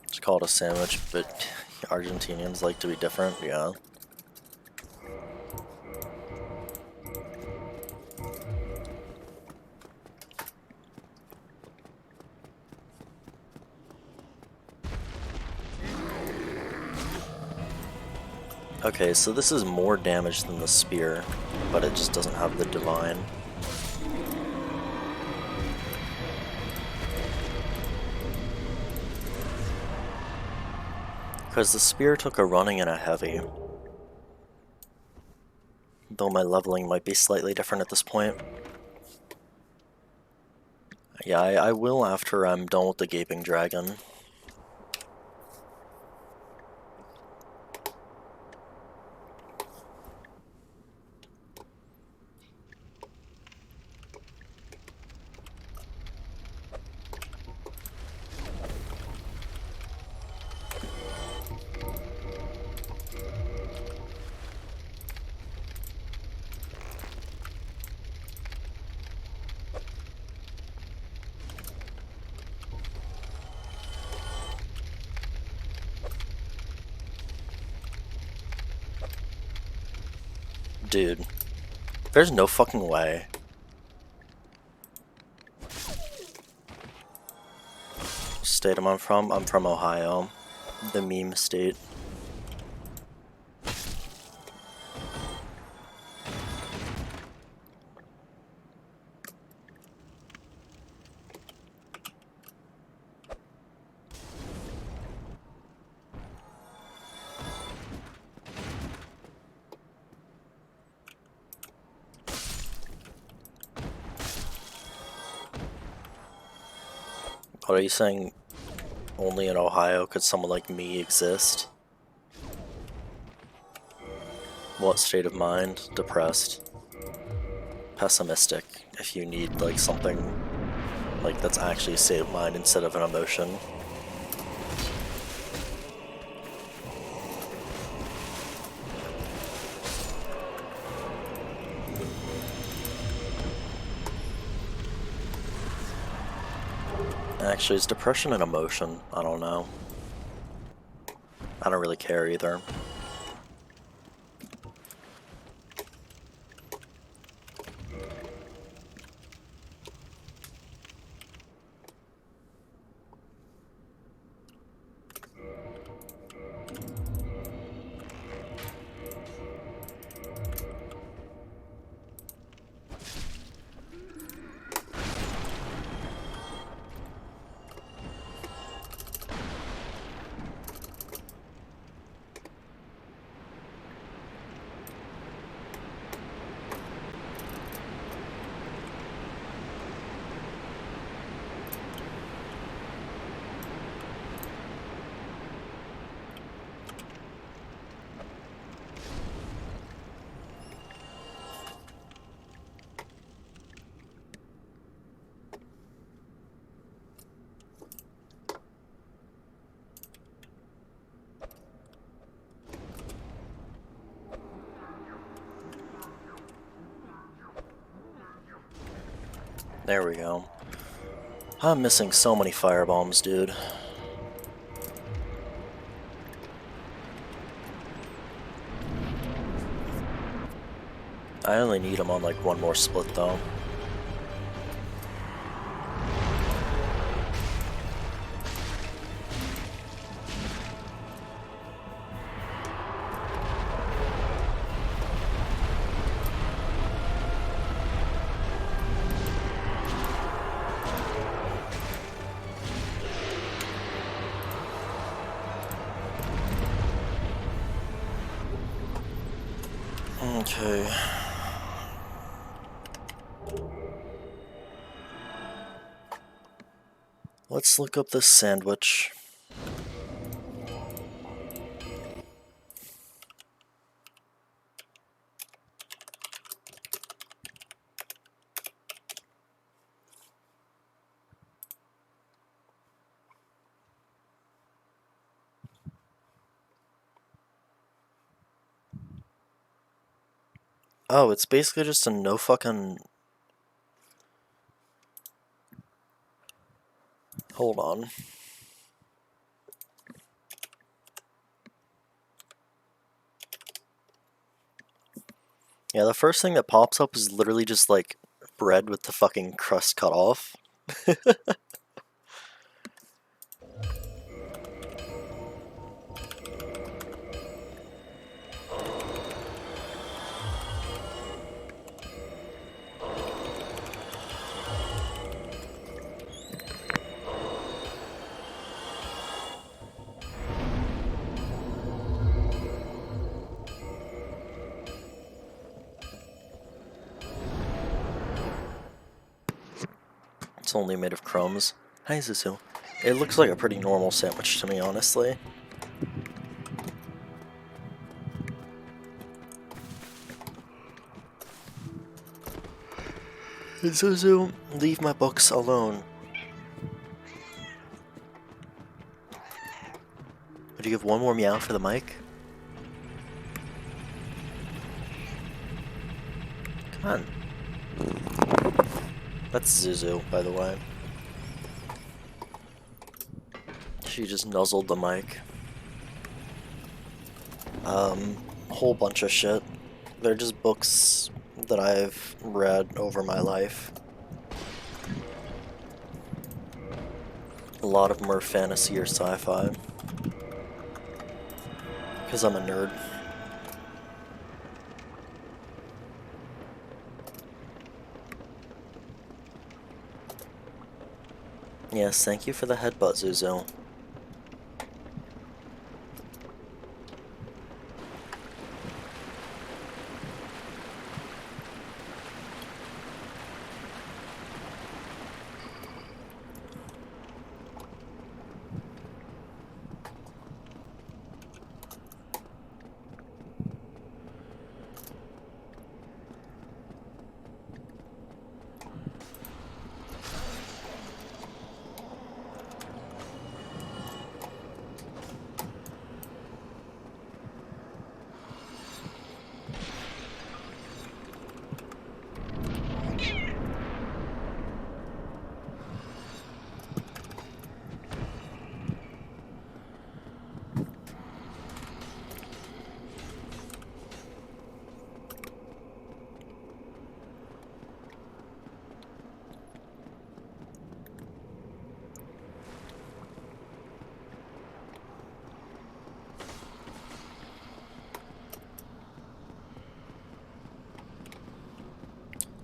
A: It's called a sandwich, but Argentinians like to be different, yeah. Okay, so this is more damage than the spear, but it just doesn't have the divine. Because the spear took a running and a heavy. Though my leveling might be slightly different at this point. Yeah, I will after I'm done with the Gaping Dragon. Dude, there's no fucking way. State I'm from? I'm from Ohio. The meme state. What are you saying? Only in Ohio could someone like me exist? What state of mind? Depressed. Pessimistic, if you need like something like that's actually a state of mind instead of an emotion. Actually, is depression an emotion? I don't know. I don't really care either. There we go. I'm missing so many firebombs, dude. I only need them on like one more split though. Okay. Let's look up this sandwich. Oh, it's basically just a no fucking... Hold on. Yeah, the first thing that pops up is literally just like bread with the fucking crust cut off. It's only made of crumbs. Hi, Zuzu. It looks like a pretty normal sandwich to me, honestly. Zuzu, leave my books alone. Would you give one more meow for the mic? Come on. That's Zuzu, by the way. She just nuzzled the mic. Whole bunch of shit. They're just books that I've read over my life. A lot of them are fantasy or sci-fi. Because I'm a nerd. Yes, thank you for the headbutt, Zuzu.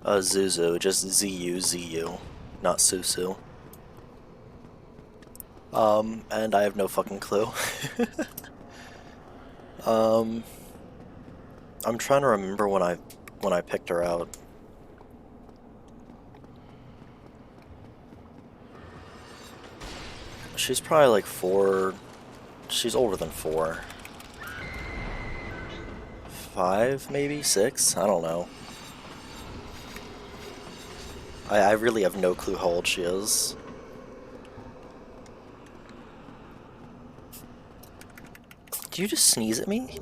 A: Zuzu, just Z-U-Z-U, not Susu. And I have no fucking clue. I'm trying to remember when I picked her out. She's probably like 4. She's older than 4. 5, maybe? 6? I don't know. I really have no clue how old she is. Did you just sneeze at me?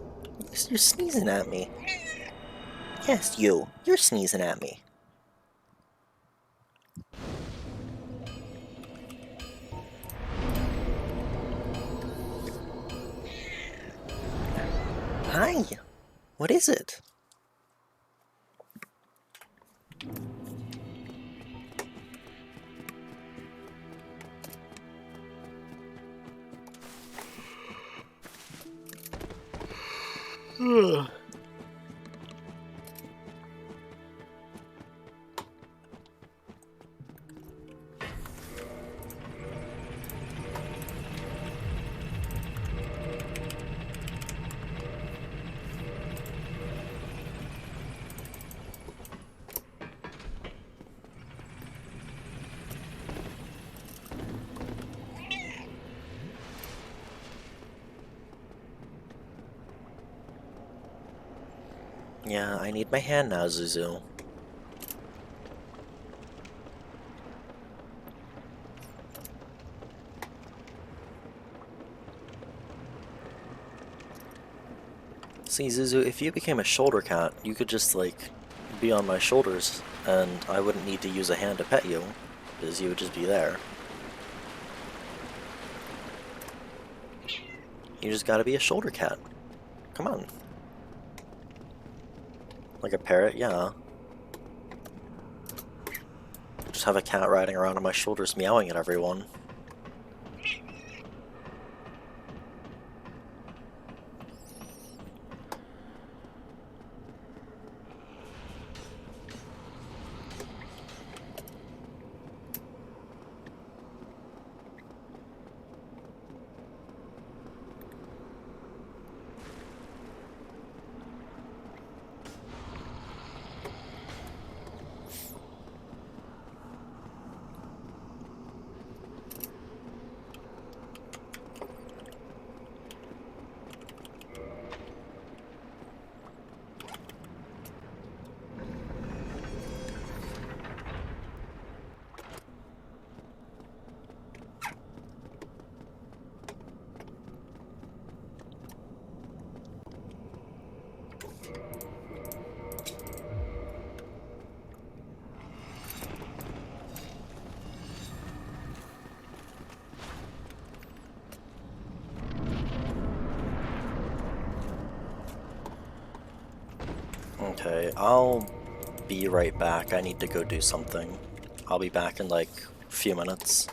A: You're sneezing at me. Yes, you. You're sneezing at me. Hi. What is it? Yeah, I need my hand now, Zuzu. See, Zuzu, if you became a shoulder cat, you could just, like, be on my shoulders, and I wouldn't need to use a hand to pet you, because you would just be there. You just gotta be a shoulder cat. Come on. Like a parrot? Yeah. Just have a cat riding around on my shoulders meowing at everyone. Okay, I'll be right back. I need to go do something. I'll be back in like a few minutes.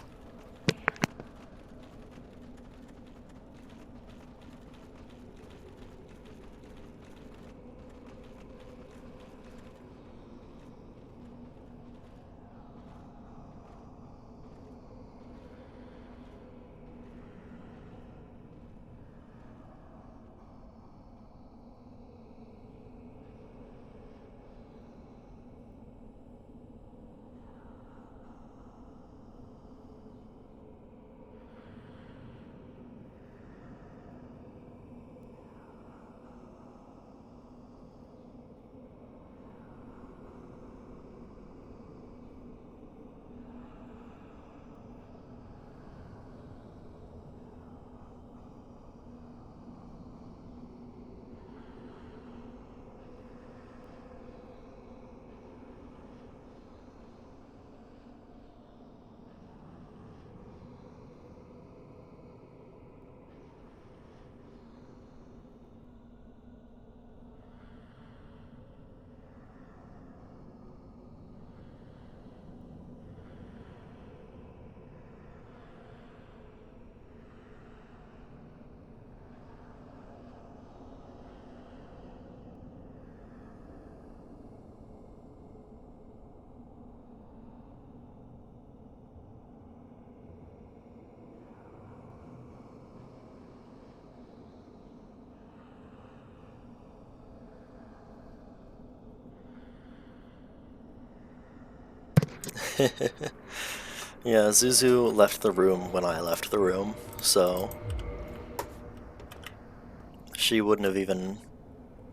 A: Yeah, Zuzu left the room when I left the room, so she wouldn't have even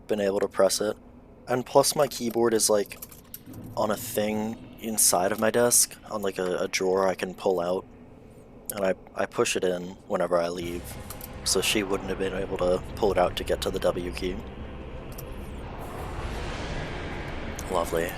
A: been able to press it. And plus my keyboard is like on a thing inside of my desk, on like a drawer I can pull out, and I push it in whenever I leave, so she wouldn't have been able to pull it out to get to the W key. Lovely.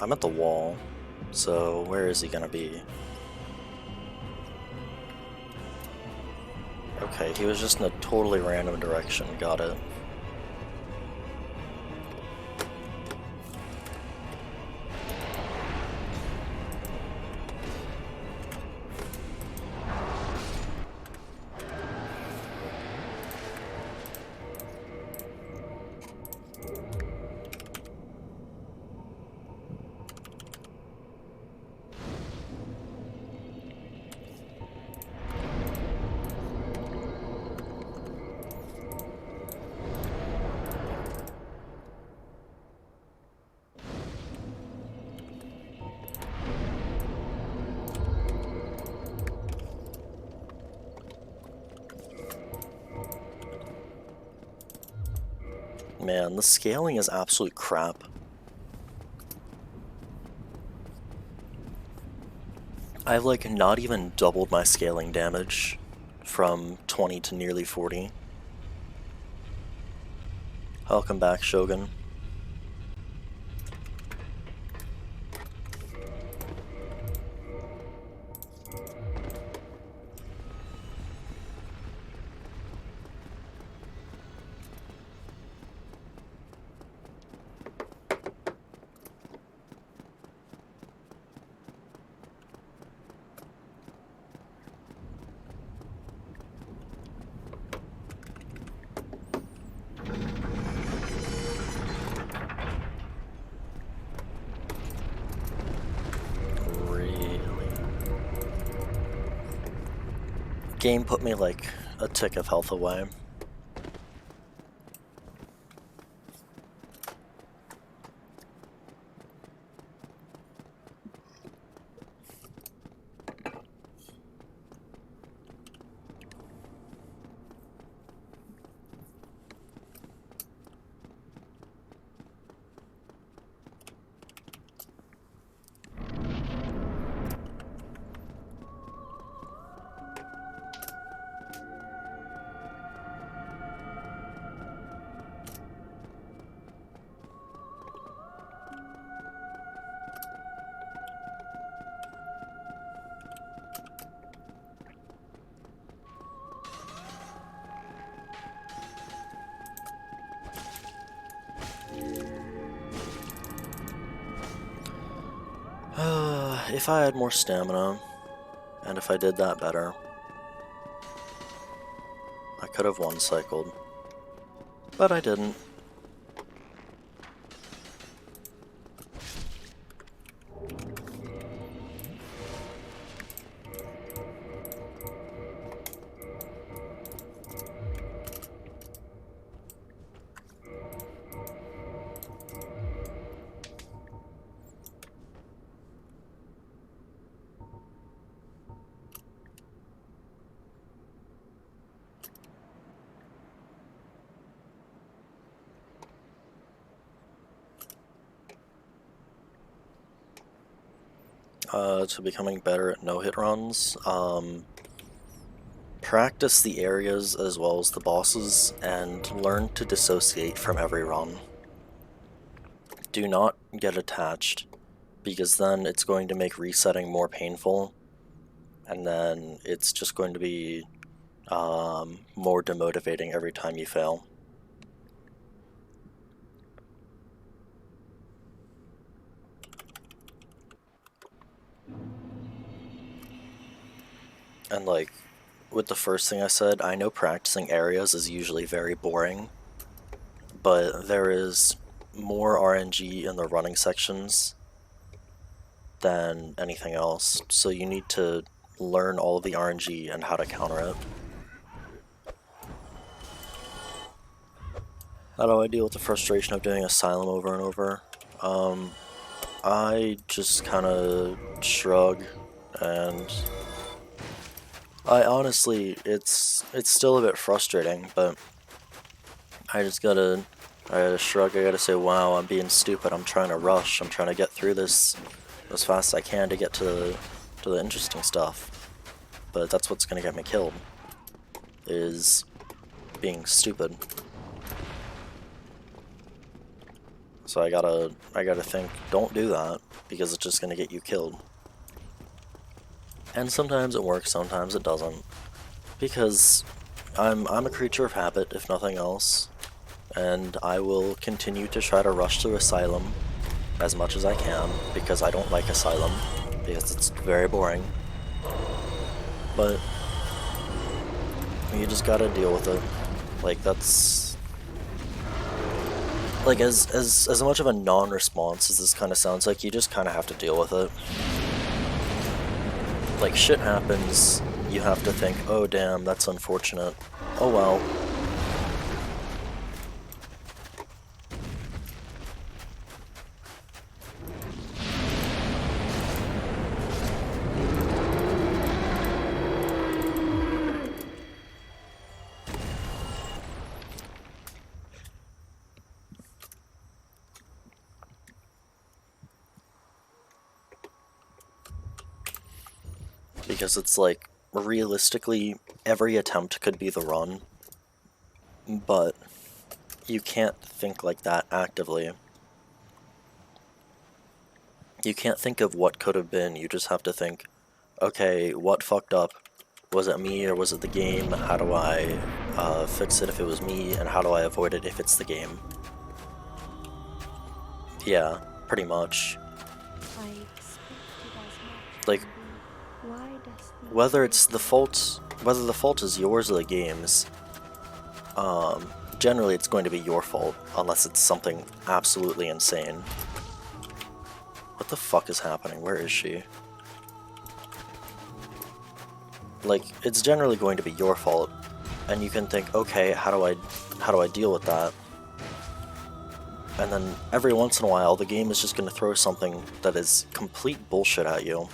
A: I'm at the wall, so where is he gonna be? Okay, he was just in a totally random direction, got it. Man, the scaling is absolute crap. I've like not even doubled my scaling damage from 20 to nearly 40. Welcome back, Shogun. Game put me like a tick of health away. If I had more stamina, and if I did that better, I could have one-cycled, but I didn't. to becoming better at no-hit runs, practice the areas as well as the bosses, and learn to dissociate from every run. Do not get attached, because then it's going to make resetting more painful, and then it's just going to be more demotivating every time you fail. And like, with the first thing I said, I know practicing areas is usually very boring, but there is more RNG in the running sections than anything else, so you need to learn all of the RNG and how to counter it. How do I deal with the frustration of doing Asylum over and over? I just kind of shrug, and I honestly, it's still a bit frustrating, but I gotta shrug. I gotta say, wow, I'm being stupid. I'm trying to rush. I'm trying to get through this as fast as I can to get to the interesting stuff. But that's what's gonna get me killed, is being stupid. So I gotta think, don't do that, because it's just gonna get you killed. And sometimes it works, sometimes it doesn't, because I'm a creature of habit, if nothing else, and I will continue to try to rush through Asylum as much as I can, because I don't like Asylum, because it's very boring. But you just gotta deal with it. Like, that's... Like, as much of a non-response as this kind of sounds like, you just kind of have to deal with it. Like, shit happens, you have to think, oh damn, that's unfortunate. Oh well. Because it's like, realistically, every attempt could be the run, but you can't think like that actively. You can't think of what could have been, you just have to think, okay, what fucked up? Was it me or was it the game? How do I fix it if it was me, and how do I avoid it if it's the game? Yeah, pretty much. Like, whether the fault is yours or the game's, generally it's going to be your fault, unless it's something absolutely insane. What the fuck is happening? Where is she? Like, it's generally going to be your fault, and you can think, okay, how do I deal with that? And then every once in a while, the game is just going to throw something that is complete bullshit at you.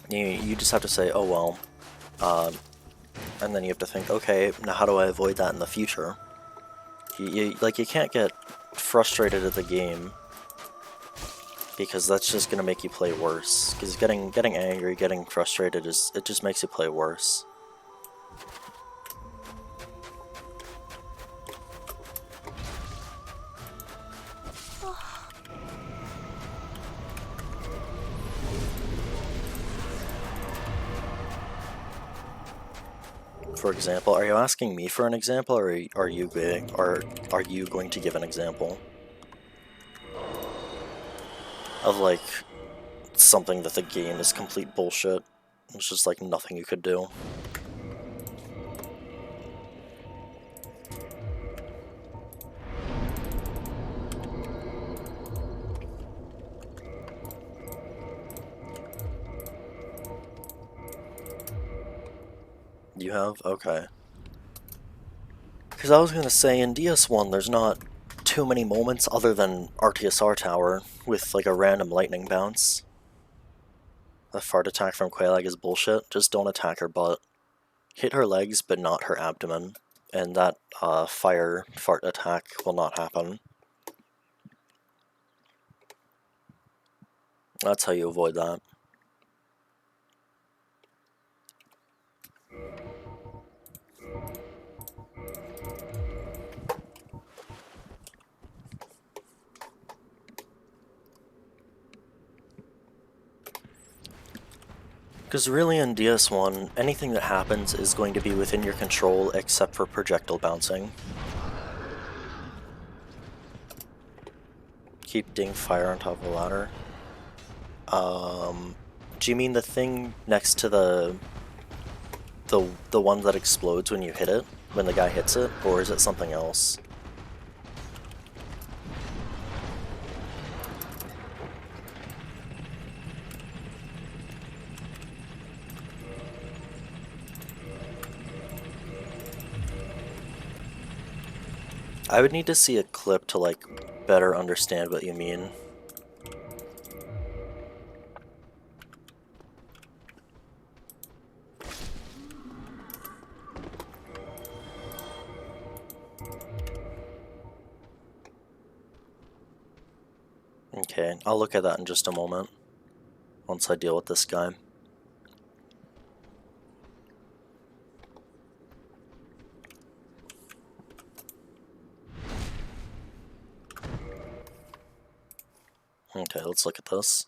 A: You just have to say, oh well, and then you have to think, okay, now how do I avoid that in the future? You can't get frustrated at the game, because that's just gonna make you play worse. Because getting angry, getting frustrated, it just makes you play worse. For example, are you asking me for an example, or are you going to give an example of like something that the game is complete bullshit? It's just like nothing you could do. You have? Okay. Because I was gonna say, in DS1 there's not too many moments other than RTSR Tower with like a random lightning bounce. The fart attack from Quelaag is bullshit. Just don't attack her butt. Hit her legs, but not her abdomen. And that fire fart attack will not happen. That's how you avoid that. Because really in DS1, anything that happens is going to be within your control except for projectile bouncing. Keep ding fire on top of the ladder. Do you mean the thing next to the one that explodes when you hit it? When the guy hits it? Or is it something else? I would need to see a clip to, like, better understand what you mean. Okay, I'll look at that in just a moment, once I deal with this guy. Okay, let's look at this.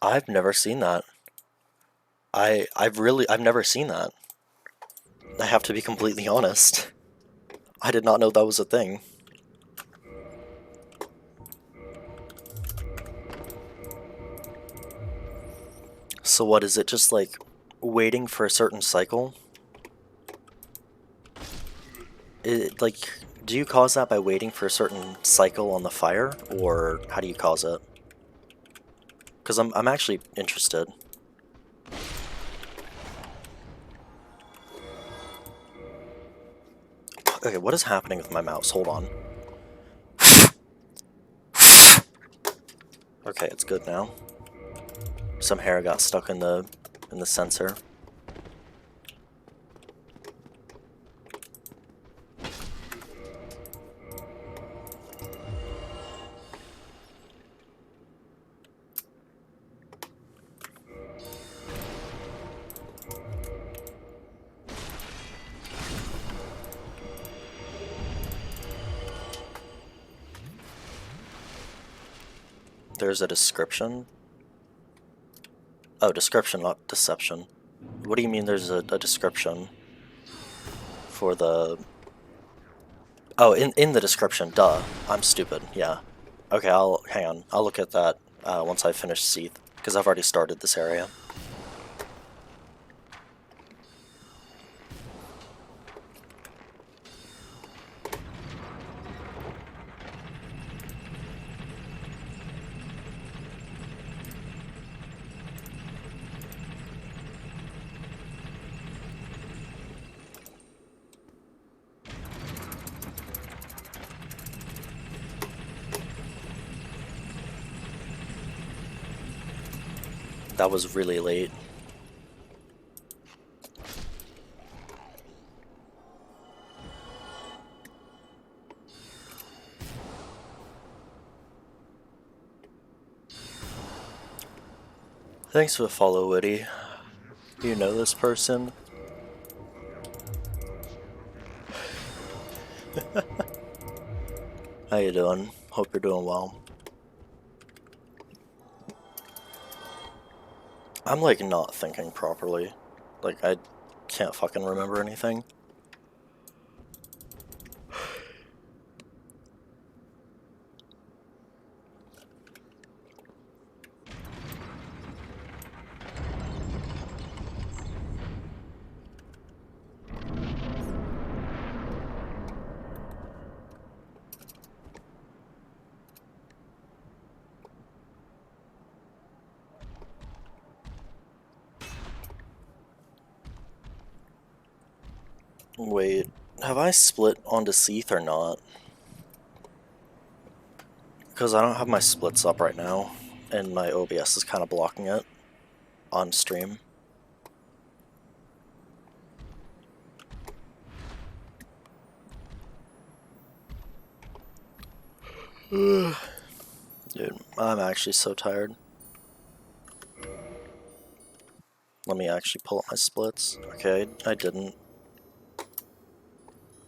A: I've never seen that. I've never seen that. I have to be completely honest. I did not know that was a thing. So what is it, just like waiting for a certain cycle? Like, do you cause that by waiting for a certain cycle on the fire, or how do you cause it? Because I'm actually interested. Okay, what is happening with my mouse? Hold on. Okay, it's good now. Some hair got stuck in the sensor. There's a description. Oh, description, not deception. What do you mean there's a description for the... Oh, in the description, duh. I'm stupid, yeah. Okay, hang on. I'll look at that once I finish Seath, because I've already started this area. That was really late. Thanks for the follow, Woody. You know this person? How you doing? Hope you're doing well. I'm like not thinking properly. Like I can't fucking remember anything. Wait, have I split onto Seath or not? Because I don't have my splits up right now, and my OBS is kind of blocking it on stream. Dude, I'm actually so tired. Let me actually pull up my splits. Okay, I didn't.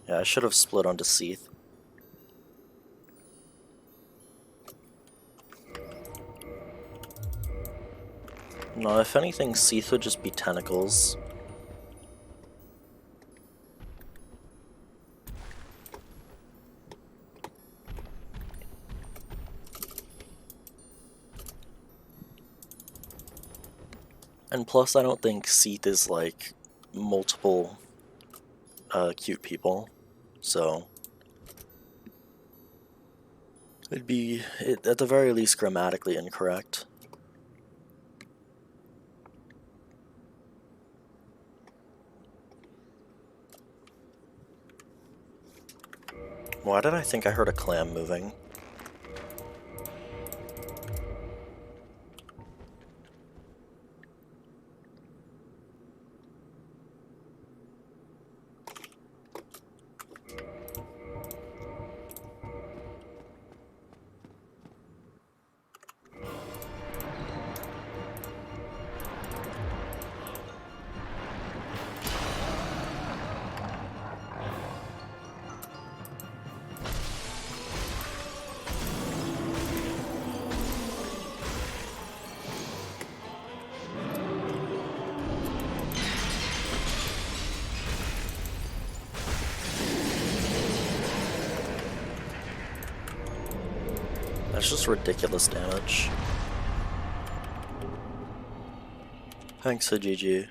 A: Yeah, I should have split onto Seath. No, if anything, Seath would just be tentacles. And plus, I don't think Seath is like multiple cute people, so it'd be, at the very least, grammatically incorrect. Why did I think I heard a clam moving? That's just ridiculous damage. Thanks, GG.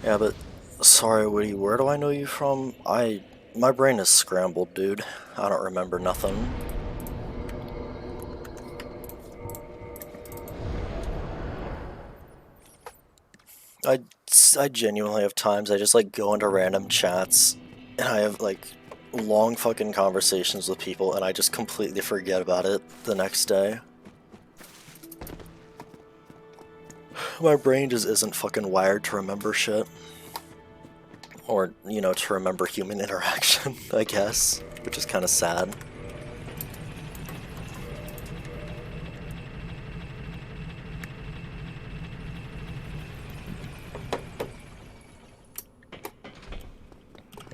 A: Yeah, but sorry, Woody, where do I know you from? My brain is scrambled, dude. I don't remember nothing. I genuinely have times I just like go into random chats and I have like long fucking conversations with people and I just completely forget about it the next day. My brain just isn't fucking wired to remember shit. Or, you know, to remember human interaction, I guess, which is kind of sad.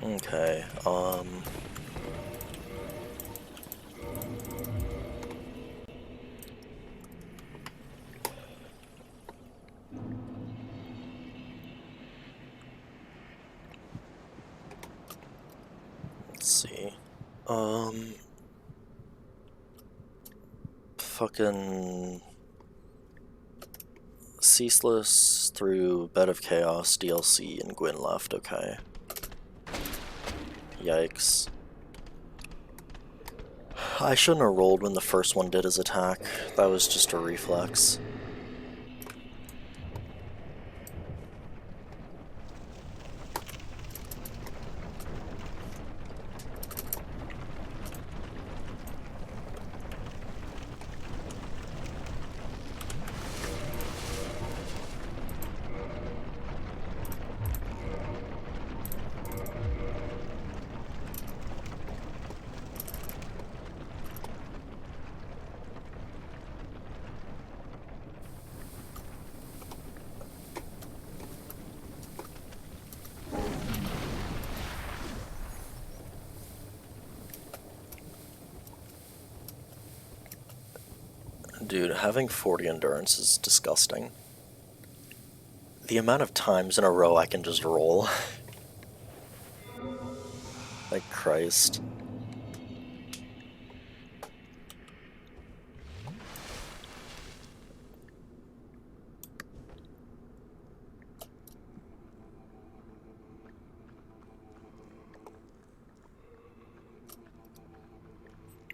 A: Okay, let's see. Fucking Ceaseless through Bed of Chaos, DLC, and Gwyn left, okay. Yikes. I shouldn't have rolled when the first one did his attack. That was just a reflex. Dude, having 40 endurance is disgusting. The amount of times in a row I can just roll. Like, Christ.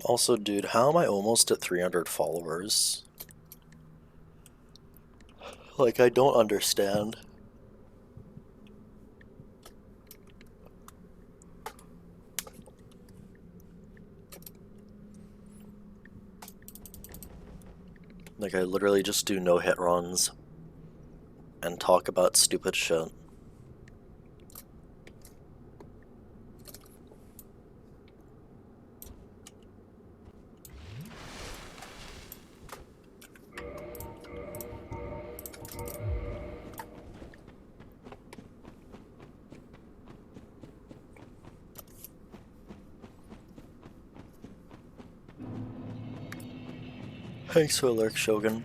A: Also, dude, how am I almost at 300 followers? Like, I don't understand. Like, I literally just do no-hit runs and talk about stupid shit. Thanks for the lurk, Shogun.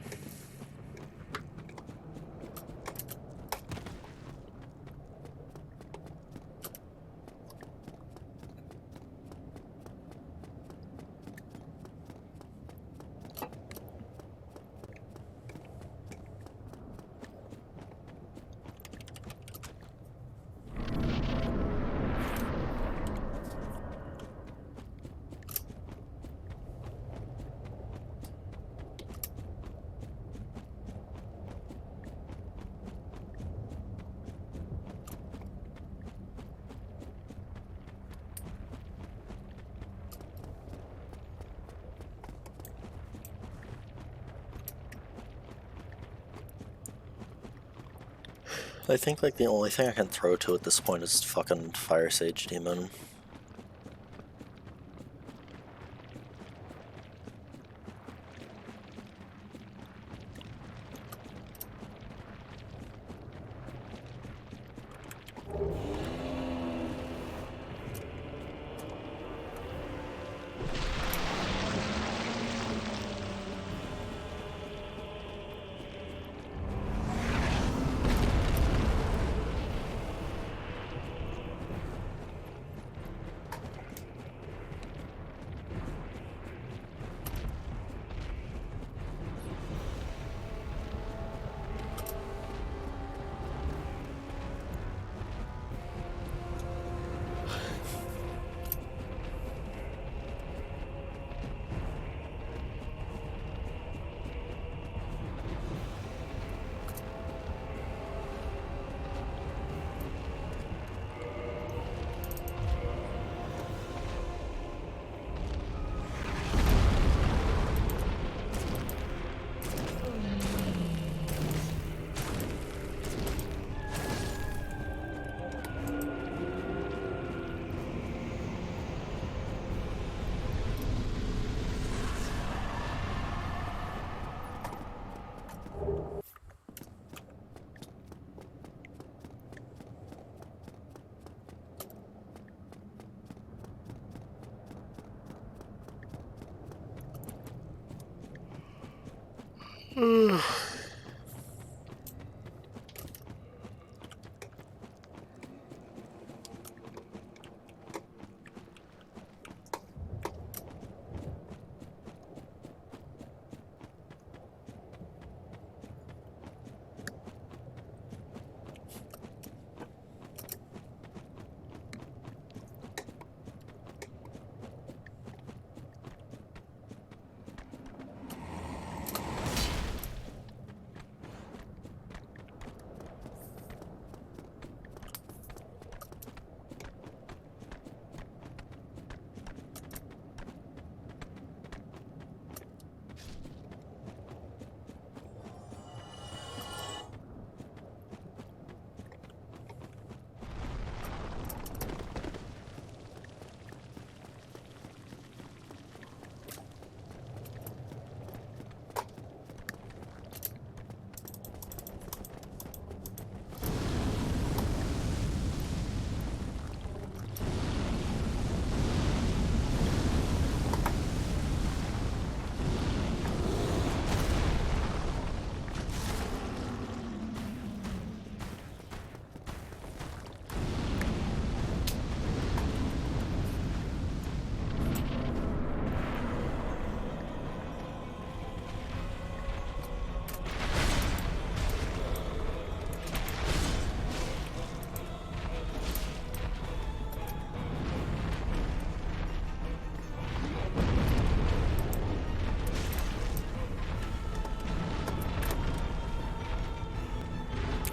A: I think, like, the only thing I can throw to at this point is fucking Firesage Demon.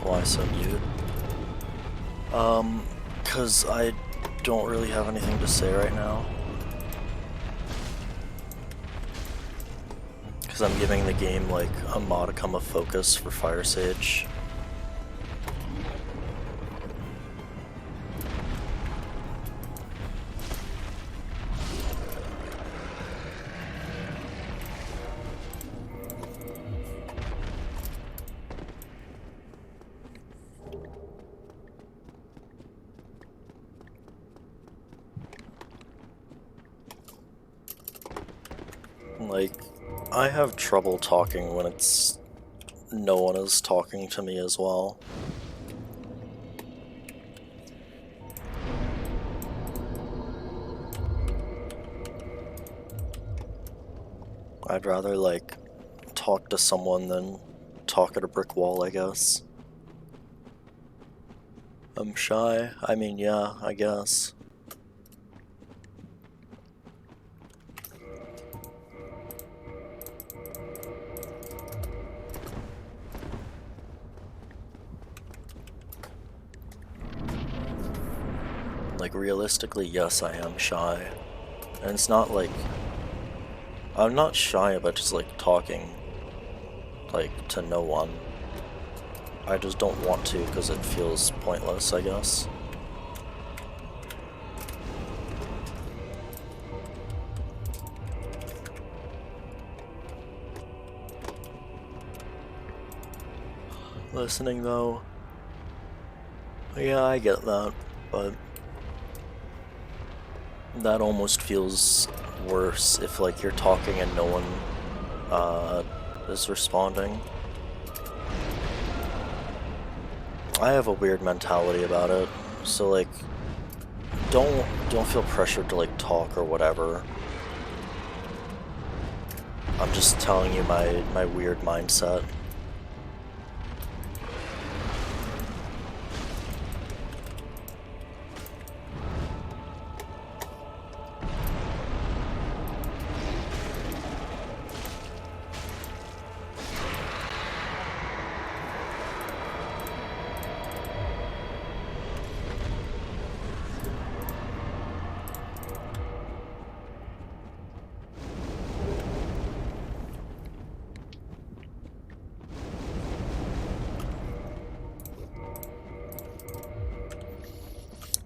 A: Why so mute? Cause I don't really have anything to say right now. Because I'm giving the game like a modicum of focus for Firesage. Like, I have trouble talking when it's no one is talking to me as well. I'd rather, like, talk to someone than talk at a brick wall, I guess. I'm shy. I mean, yeah, I guess. Like, realistically, yes, I am shy. And it's not like... I'm not shy about just, like, talking, like, to no one. I just don't want to because it feels pointless, I guess. Listening, though... Yeah, I get that, but... that almost feels worse if, like, you're talking and no one is responding. I have a weird mentality about it, so, like, don't feel pressured to, like, talk or whatever. I'm just telling you my weird mindset.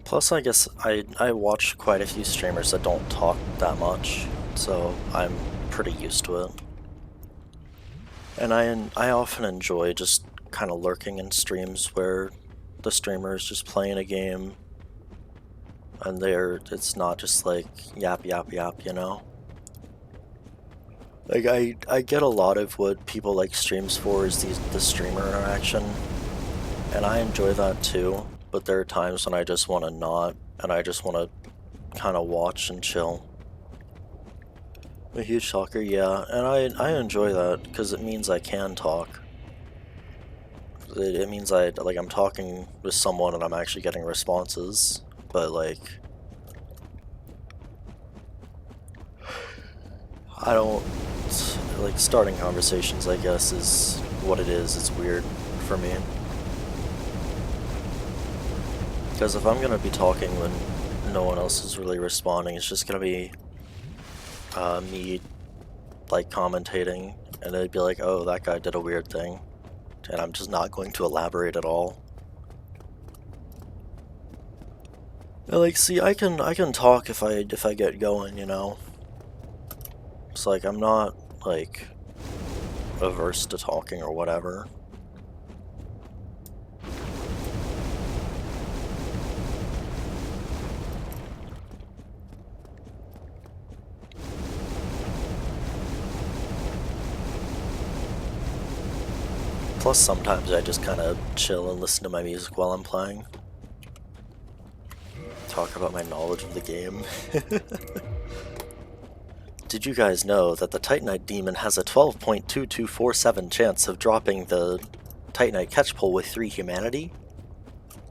A: Plus, I guess I watch quite a few streamers that don't talk that much, so I'm pretty used to it. And I often enjoy just kind of lurking in streams where the streamer is just playing a game, and it's not just like yap yap yap, you know? Like, I get a lot of what people like streams for is the streamer interaction, and I enjoy that too. But there are times when I just want to not, and I just want to kind of watch and chill. A huge talker, yeah, and I enjoy that because it means I can talk. It means I'm talking with someone and I'm actually getting responses, but like, I don't, like, starting conversations, I guess, is what it is. It's weird for me. Because if I'm gonna be talking when no one else is really responding, it's just gonna be me, like, commentating, and it'd be like, oh, that guy did a weird thing, and I'm just not going to elaborate at all. And, like, see, I can talk if I get going, you know? It's like, I'm not, like, averse to talking or whatever. Plus, sometimes I just kind of chill and listen to my music while I'm playing. Talk about my knowledge of the game. Did you guys know that the Titanite Demon has a 12.2247 chance of dropping the Titanite catch pull with 3 humanity?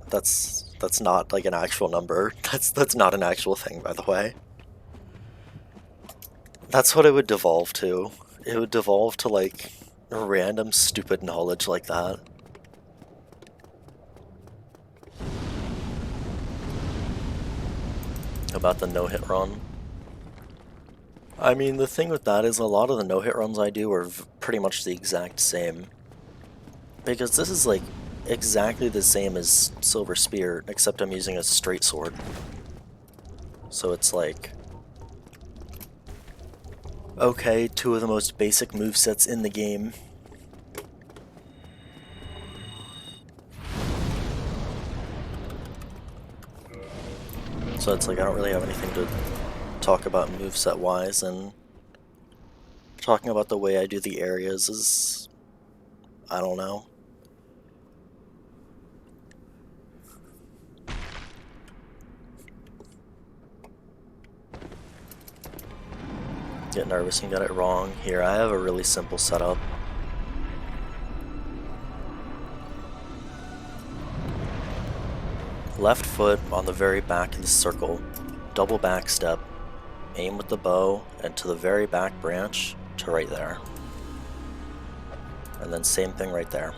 A: That's not, like, an actual number. That's not an actual thing, by the way. That's what it would devolve to. It would devolve to, like, random stupid knowledge like that. About the no-hit run. I mean, the thing with that is a lot of the no-hit runs I do are pretty much the exact same. Because this is like exactly the same as Silver Spear, except I'm using a straight sword. So it's like, okay, two of the most basic movesets in the game. So it's like I don't really have anything to talk about moveset wise, and talking about the way I do the areas is, I don't know. Get nervous and get it wrong. Here, I have a really simple setup. Left foot on the very back of the circle, double back step, aim with the bow, and to the very back branch to right there. And then same thing right there.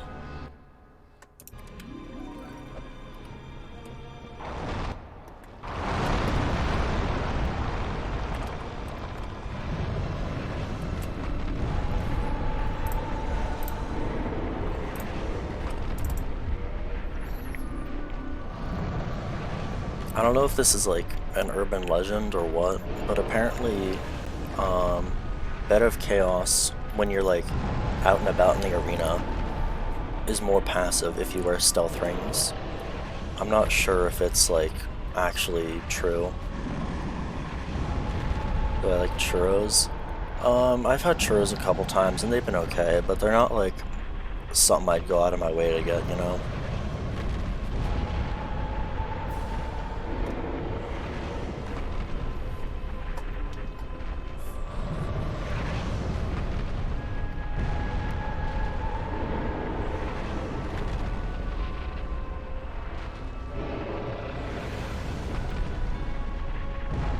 A: I don't know if this is like an urban legend or what, but apparently Bed of Chaos, when you're like out and about in the arena, is more passive if you wear stealth rings. I'm not sure if it's like actually true. Do I like churros? I've had churros a couple times and they've been okay, but they're not like something I'd go out of my way to get, you know?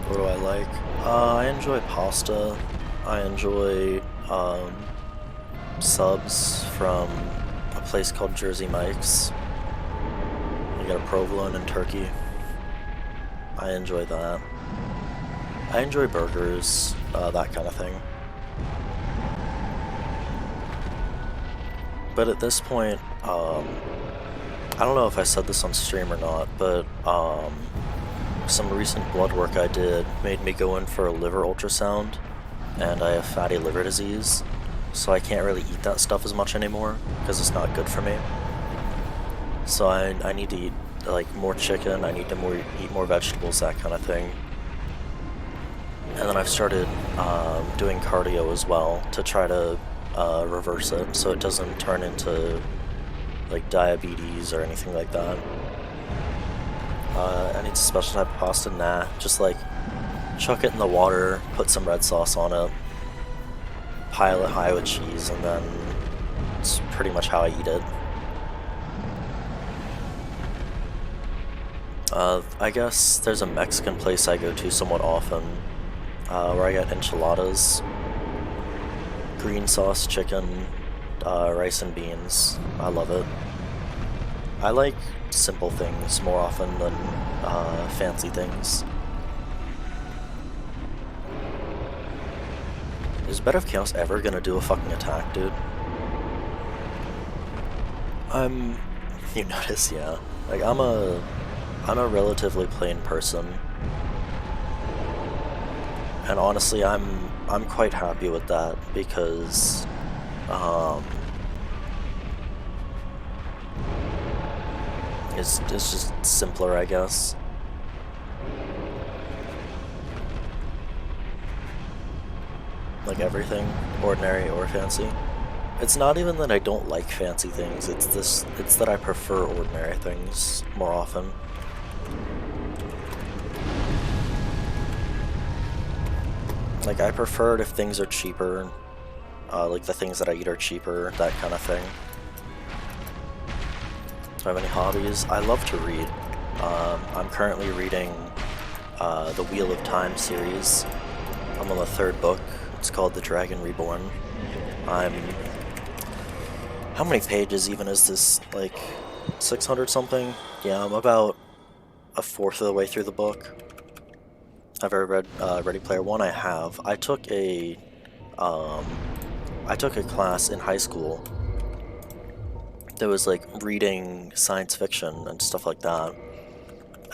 A: What do I like? I enjoy pasta. I enjoy subs from a place called Jersey Mike's. You get a provolone and turkey. I enjoy that. I enjoy burgers, that kind of thing. But at this point, I don't know if I said this on stream or not, but some recent blood work I did made me go in for a liver ultrasound, and I have fatty liver disease, so I can't really eat that stuff as much anymore, because it's not good for me. So I need to eat like more chicken, I need to eat more vegetables, that kind of thing. And then I've started doing cardio as well to try to reverse it, so it doesn't turn into like diabetes or anything like that. I need a special type of pasta? Nah, just like chuck it in the water, put some red sauce on it, pile it high with cheese, and then it's pretty much how I eat it. I guess there's a Mexican place I go to somewhat often, where I get enchiladas, green sauce chicken, rice and beans. I love it. I like simple things more often than fancy things. Is Bed of Chaos ever gonna do a fucking attack, dude? You notice, yeah. Like, I'm a relatively plain person. And honestly, I'm quite happy with that, because, it's just simpler, I guess. Like everything, ordinary or fancy. It's not even that I don't like fancy things, it's that I prefer ordinary things more often. Like, I prefer it if things are cheaper, like the things that I eat are cheaper, that kind of thing. Do I have any hobbies? I love to read. I'm currently reading the Wheel of Time series. I'm on the 3rd book. It's called The Dragon Reborn. How many pages even is this? Like, 600 something? Yeah, I'm about a fourth of the way through the book. Have I read Ready Player One? I have. I took a class in high school that was like reading science fiction and stuff like that,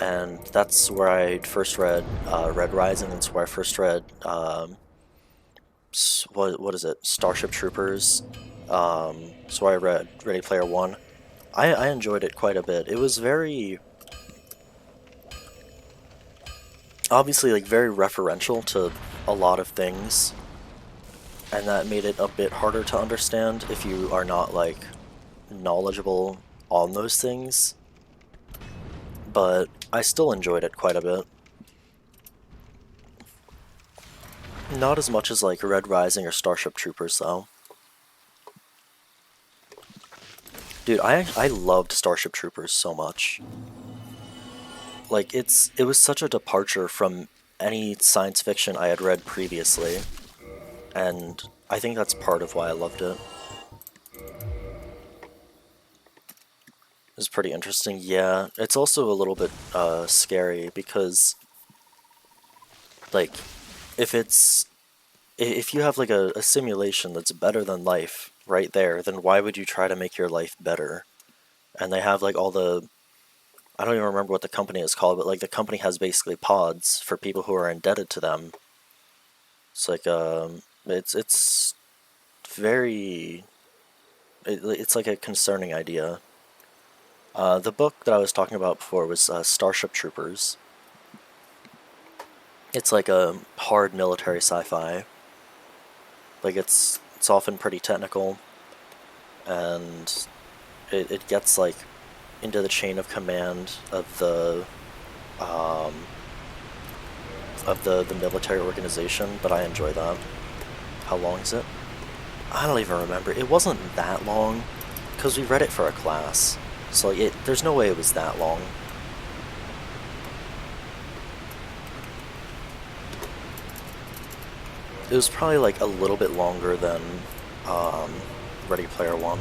A: and that's where I first read Red Rising. That's where I first read what is it? Starship Troopers. So I read Ready Player One. I enjoyed it quite a bit. It was very obviously like very referential to a lot of things, and that made it a bit harder to understand if you are not like knowledgeable on those things. But I still enjoyed it quite a bit. Not as much as like Red Rising or Starship Troopers though. Dude, I loved Starship Troopers so much. Like it was such a departure from any science fiction I had read previously, and I think that's part of why I loved it. It's pretty interesting. Yeah, it's also a little bit scary because like if you have like a simulation that's better than life right there, then why would you try to make your life better? And they have like all the I don't even remember what the company is called, but like the company has basically pods for people who are indebted to them. It's like it's very it's like a concerning idea. The book that I was talking about before was Starship Troopers. It's like a hard military sci-fi. Like it's often pretty technical, and it gets like into the chain of command um, of the military organization. But I enjoy that. How long is it? I don't even remember. It wasn't that long because we read it for a class, so like there's no way it was that long. It was probably like a little bit longer than um, Ready Player One.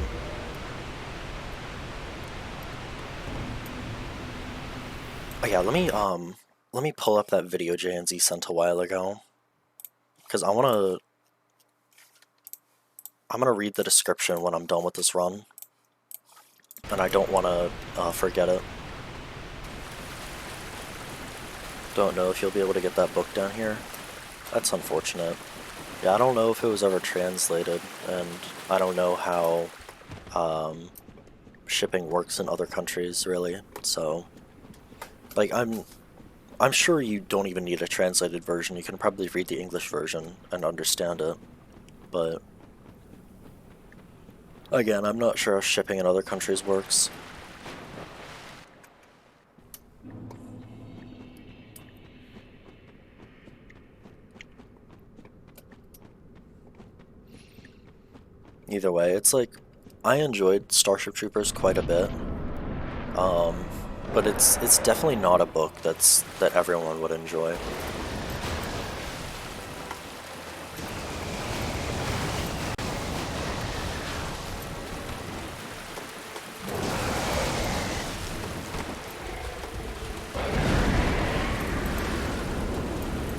A: Oh yeah, let me pull up that video JNZ sent a while ago, because I'm gonna read the description when I'm done with this run, and I don't want to forget it. Don't know if you'll be able to get that book down here. That's unfortunate. Yeah, I don't know if it was ever translated, and I don't know how shipping works in other countries, really. So, like, I'm sure you don't even need a translated version. You can probably read the English version and understand it. But again, I'm not sure how shipping in other countries works. Either way, it's like I enjoyed Starship Troopers quite a bit. But it's definitely not a book that everyone would enjoy.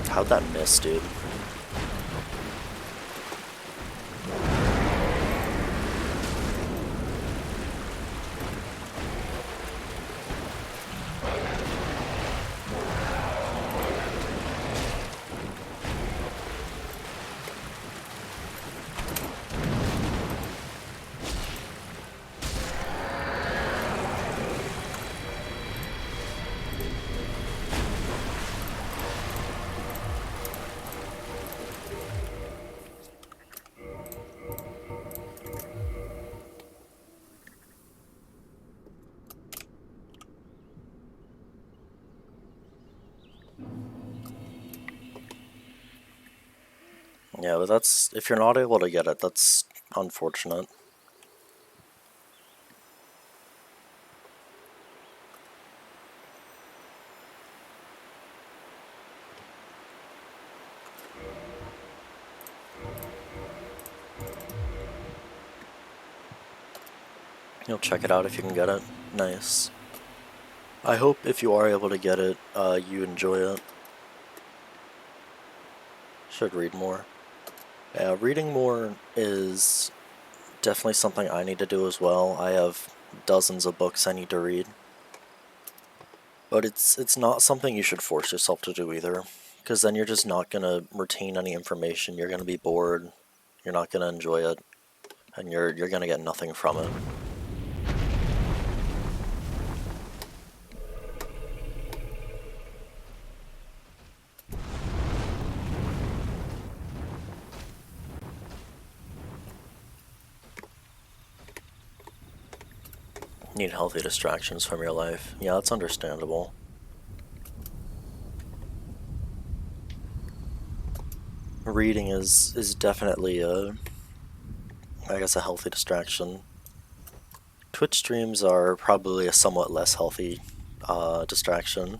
A: How'd that miss, dude? Yeah, but that's if you're not able to get it, that's unfortunate. You'll check it out if you can get it. Nice. I hope if you are able to get it, you enjoy it. Should read more. Yeah, reading more is definitely something I need to do as well. I have dozens of books I need to read. But it's not something you should force yourself to do either, because then you're just not going to retain any information, you're going to be bored, you're not going to enjoy it, and you're going to get nothing from it. Need healthy distractions from your life. Yeah, that's understandable. Reading is definitely I guess a healthy distraction. Twitch streams are probably a somewhat less healthy distraction.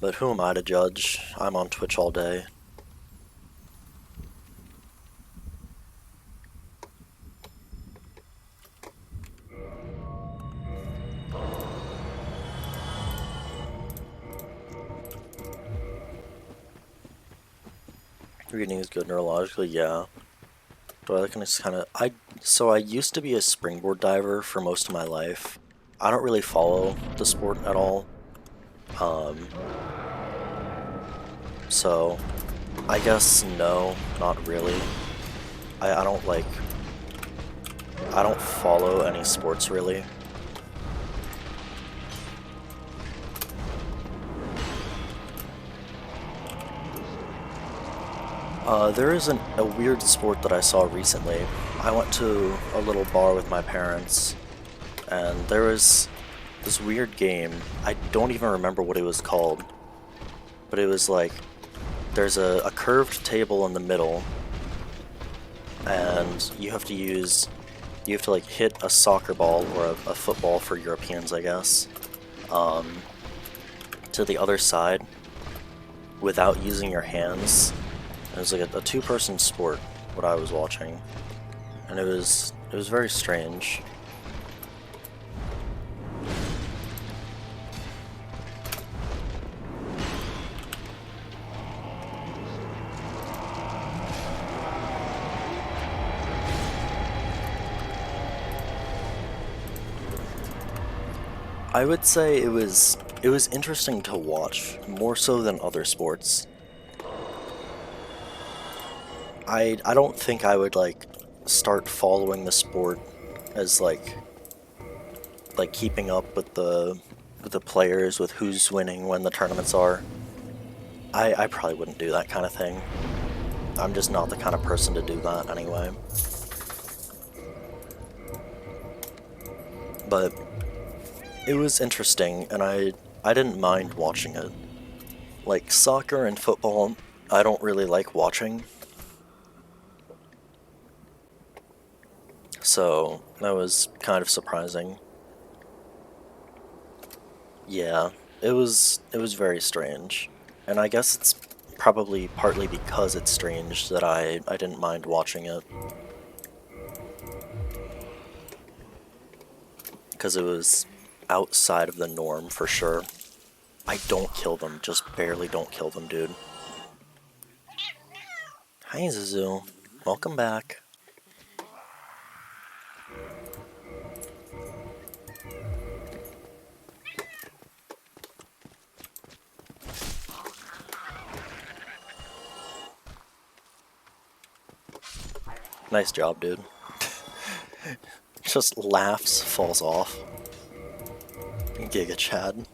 A: But who am I to judge? I'm on Twitch all day. Reading is good neurologically, yeah. But I can just kind of so I used to be a springboard diver for most of my life. I don't really follow the sport at all. So I guess no, not really. I don't follow any sports really. There is a weird sport that I saw recently. I went to a little bar with my parents, and there was this weird game. I don't even remember what it was called, but it was like, there's a curved table in the middle, and you have to like hit a soccer ball, or a football for Europeans, I guess, to the other side without using your hands. It was like a two-person sport, what I was watching, and it was very strange. I would say it was interesting to watch, more so than other sports. I don't think I would like start following the sport as like keeping up with the players, with who's winning when the tournaments are. I probably wouldn't do that kind of thing. I'm just not the kind of person to do that anyway. But it was interesting, and I didn't mind watching it. Like soccer and football, I don't really like watching. So that was kind of surprising. Yeah, it was very strange. And I guess it's probably partly because it's strange that I didn't mind watching it. Because it was outside of the norm for sure. I don't kill them, just barely don't kill them, dude. Hi, Zuzu. Welcome back. Nice job, dude. Just laughs, falls off. Giga Chad.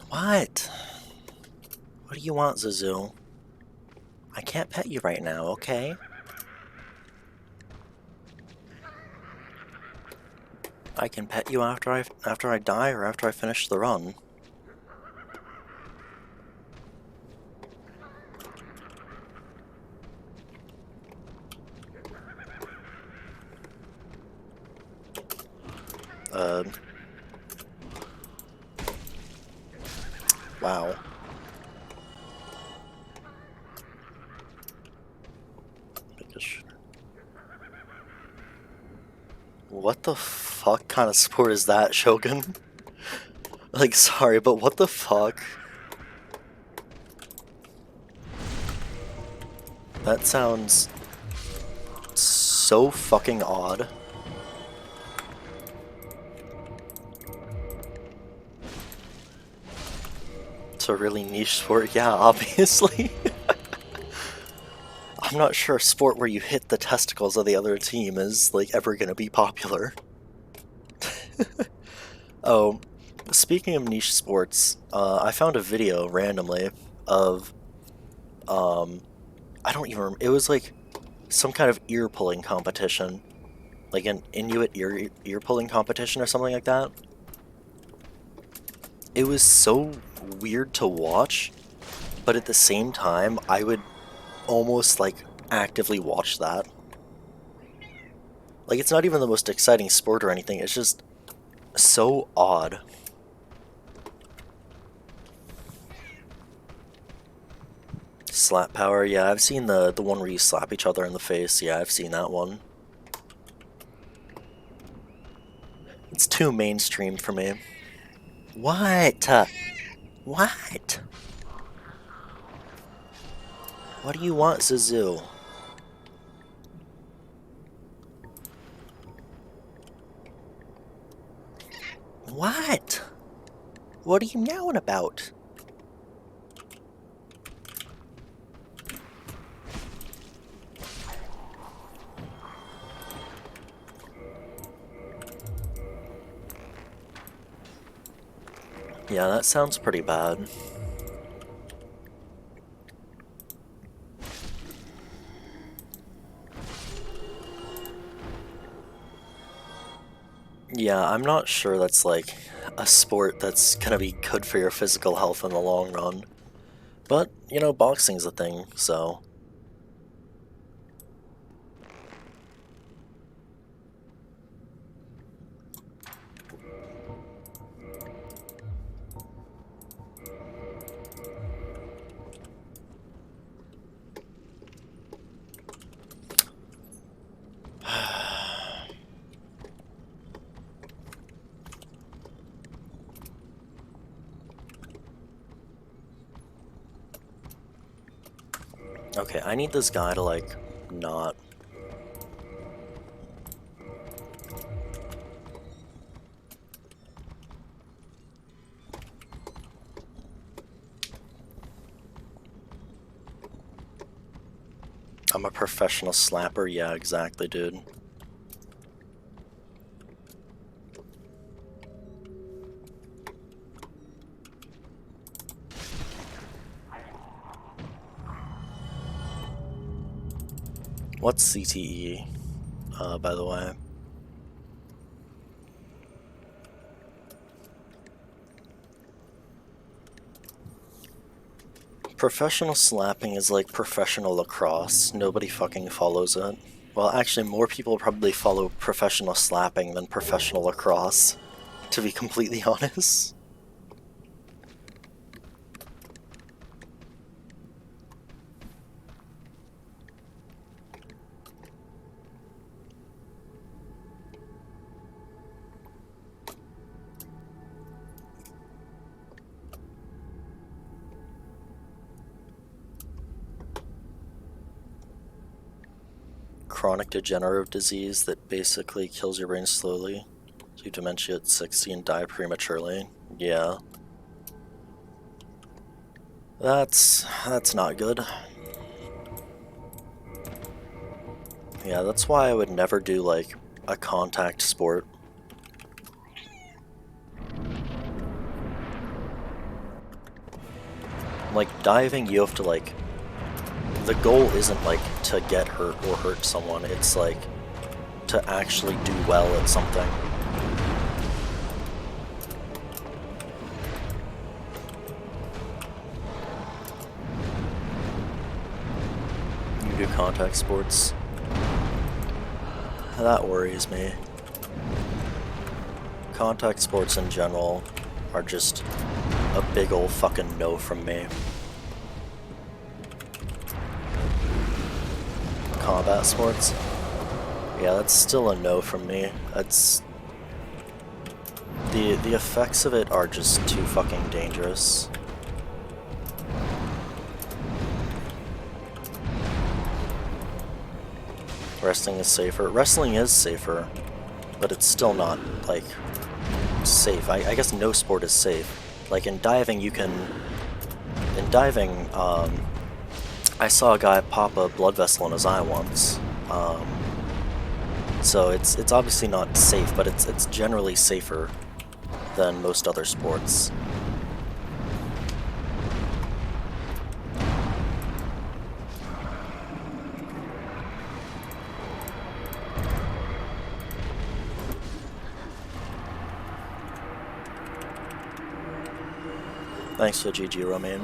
A: What? What do you want, Zuzu? I can't pet you right now, okay? I can pet you after I die or after I finish the run. Wow. What the fuck kind of sport is that, Shogun? Like, sorry, but what the fuck? That sounds so fucking odd. It's a really niche sport, yeah, obviously. I'm not sure a sport where you hit the testicles of the other team is, like, ever gonna be popular. Oh, speaking of niche sports, I found a video randomly of, I don't even remember, it was like some kind of ear pulling competition. Like an Inuit ear pulling competition or something like that. It was so weird to watch, but at the same time, I would almost like actively watch that. Like, it's not even the most exciting sport or anything, it's just so odd. Slap power, yeah, I've seen the one where you slap each other in the face, yeah, I've seen that one. It's too mainstream for me. What? What? What do you want, Zuzu? What? What are you meowing about? Yeah, that sounds pretty bad. Yeah, I'm not sure that's like a sport that's gonna be good for your physical health in the long run. But, you know, boxing's a thing, so... Okay, I need this guy to, like, not... I'm a professional slapper, yeah, exactly, dude. What's CTE, by the way? Professional slapping is like professional lacrosse. Nobody fucking follows it. Well, actually, more people probably follow professional slapping than professional lacrosse, to be completely honest. Chronic degenerative disease that basically kills your brain slowly. So you have dementia at 60 and die prematurely. Yeah. That's not good. Yeah, that's why I would never do, like, a contact sport. Like, diving, you have to, like... The goal isn't, like, to get hurt or hurt someone, it's, like, to actually do well at something. You do contact sports. That worries me. Contact sports in general are just a big ol' fucking no from me. Combat sports? Yeah, that's still a no from me. That's... The effects of it are just too fucking dangerous. Wrestling is safer. Wrestling is safer, but it's still not, like, safe. I guess no sport is safe. Like, in diving, you can... In diving, I saw a guy pop a blood vessel in his eye once. So it's obviously not safe, but it's generally safer than most other sports. Thanks for GG, Romain.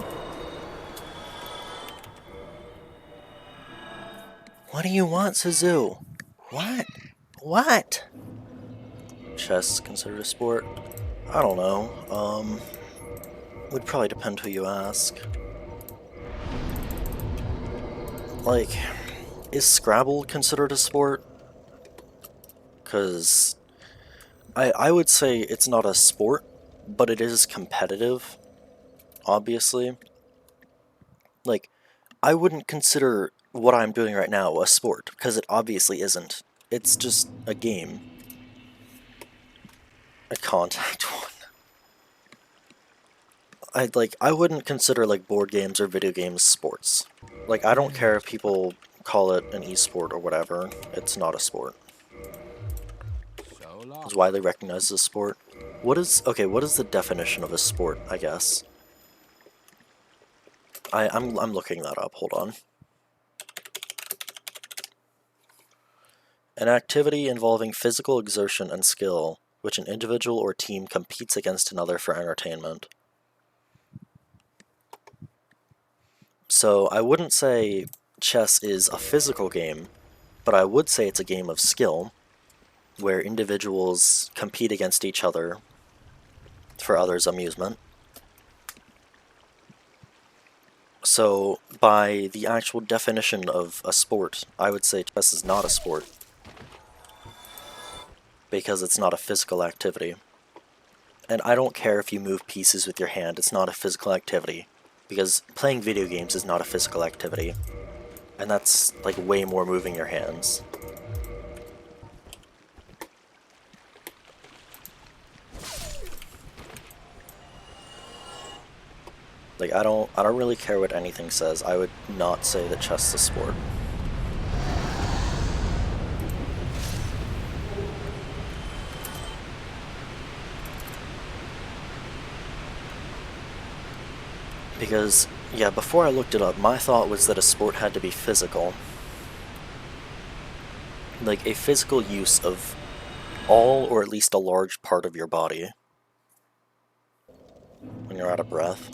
A: What do you want, Suzu? What? What? Chess considered a sport? I don't know. Would probably depend who you ask. Like, is Scrabble considered a sport? Because I would say it's not a sport, but it is competitive, obviously. Like, I wouldn't consider what I'm doing right now a sport, because it obviously isn't. It's just a game. A contact one. I wouldn't consider, like, board games or video games sports. Like, I don't care if people call it an e-sport or whatever. It's not a sport. It's widely recognized as a sport. What is the definition of a sport, I guess? I'm looking that up, hold on. An activity involving physical exertion and skill, which an individual or team competes against another for entertainment. So I wouldn't say chess is a physical game, but I would say it's a game of skill, where individuals compete against each other for others' amusement. So, by the actual definition of a sport, I would say chess is not a sport, because it's not a physical activity. And I don't care if you move pieces with your hand, it's not a physical activity, because playing video games is not a physical activity, and that's, like, way more moving your hands. Like, I don't really care what anything says. I would not say that chess is a sport. Because, yeah, before I looked it up, my thought was that a sport had to be physical. Like, a physical use of all or at least a large part of your body. When you're out of breath.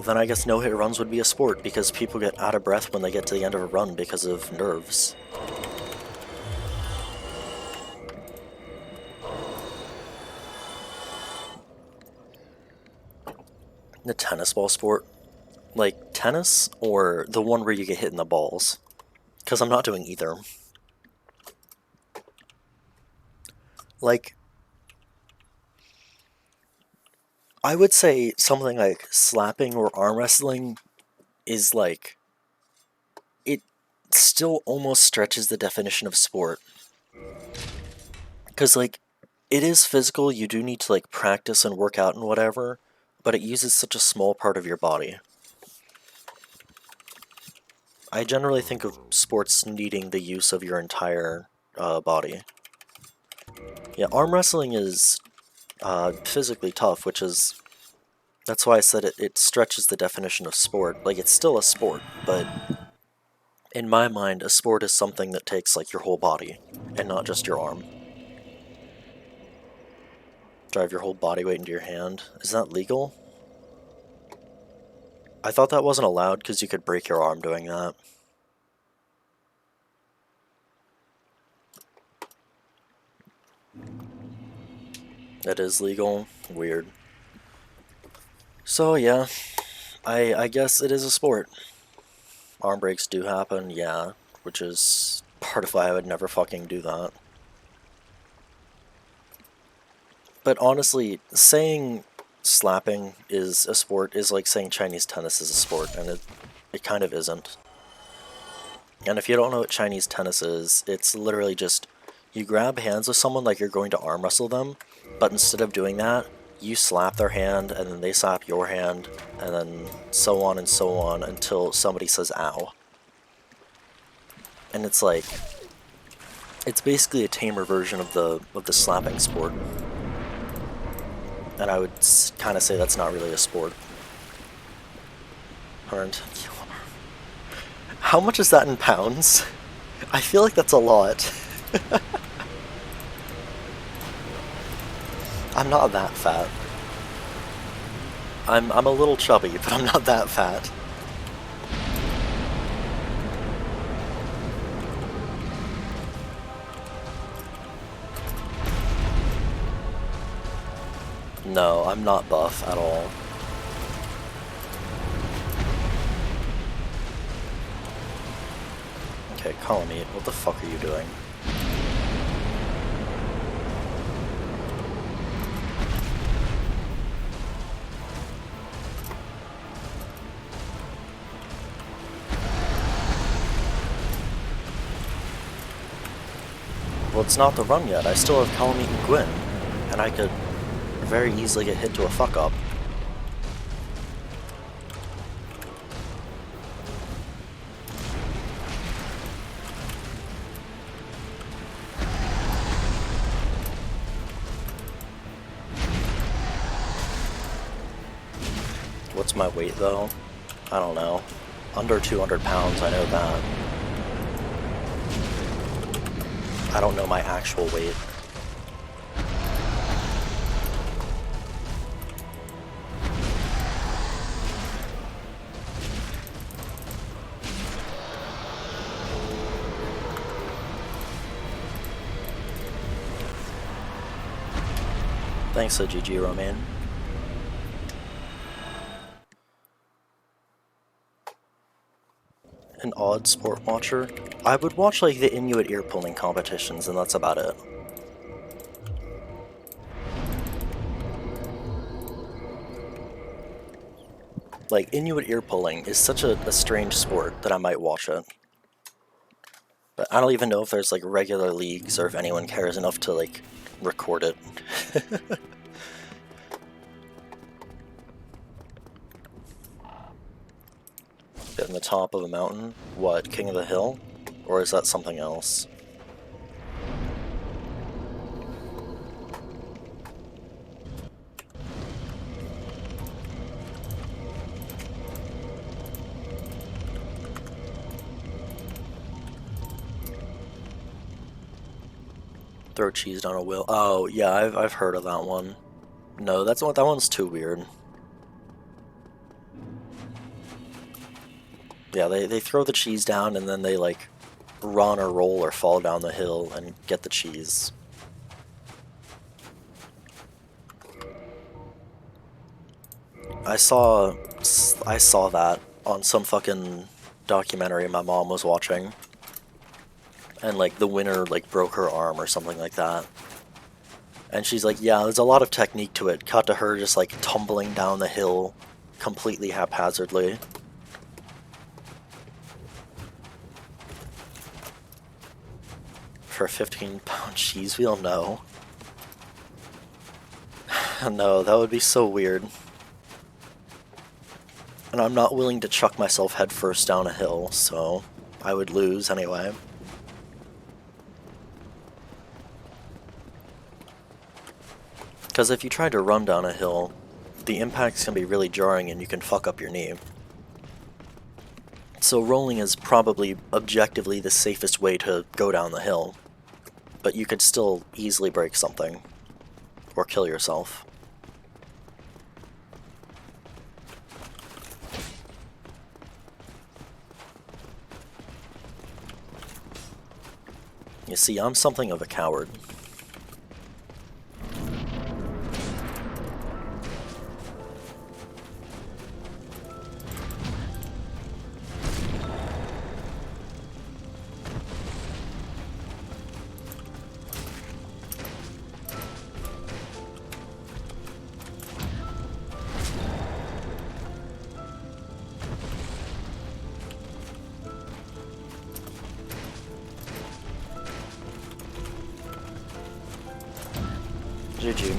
A: Then I guess no-hit runs would be a sport, because people get out of breath when they get to the end of a run because of nerves. The tennis ball sport? Like, tennis, or the one where you get hit in the balls? Because I'm not doing either. Like, I would say something like slapping or arm wrestling is like, it still almost stretches the definition of sport. Because, like, it is physical, you do need to, like, practice and work out and whatever, but it uses such a small part of your body. I generally think of sports needing the use of your entire body. Yeah, arm wrestling is physically tough, which is... That's why I said it stretches the definition of sport. Like, it's still a sport, but in my mind, a sport is something that takes, like, your whole body, and not just your arm. Drive your whole body weight into your hand. Is that legal? I thought that wasn't allowed because you could break your arm doing that. It is legal? Weird. So yeah, I guess it is a sport. Arm breaks do happen, yeah, which is part of why I would never fucking do that. But honestly, saying slapping is a sport is like saying Chinese tennis is a sport, and it kind of isn't. And if you don't know what Chinese tennis is, it's literally just you grab hands with someone like you're going to arm wrestle them, but instead of doing that, you slap their hand, and then they slap your hand, and then so on and so on until somebody says ow. And it's like, it's basically a tamer version of the slapping sport. And I would kind of say that's not really a sport. 110 kilo. How much is that in pounds? I feel like that's a lot. I'm not that fat. I'm a little chubby, but I'm not that fat. No, I'm not buff at all. Okay, Kalameet, what the fuck are you doing? Well, it's not the run yet. I still have Kalameet and Gwyn, and I could very easily get hit to a fuck up. What's my weight though? I don't know. Under 200 pounds, I know that. I don't know my actual weight. Thanks, GG Romain. An odd sport watcher? I would watch like the Inuit ear pulling competitions, and that's about it. Like, Inuit ear pulling is such a strange sport that I might watch it. But I don't even know if there's like regular leagues or if anyone cares enough to like record it. In the top of a mountain? What, King of the Hill? Or is that something else? Throw cheese down a wheel. Oh, yeah, I've heard of that one. No, that one's too weird. Yeah, they throw the cheese down and then they like run or roll or fall down the hill and get the cheese. I saw that on some fucking documentary my mom was watching. And like the winner like broke her arm or something like that. And she's like, yeah, there's a lot of technique to it. Cut to her just like tumbling down the hill completely haphazardly. For a 15-pound cheese wheel? No. No, that would be so weird. And I'm not willing to chuck myself headfirst down a hill, so I would lose anyway. Because if you try to run down a hill, the impact's can be really jarring and you can fuck up your knee. So rolling is probably objectively the safest way to go down the hill. But you could still easily break something. Or kill yourself. You see, I'm something of a coward. GG.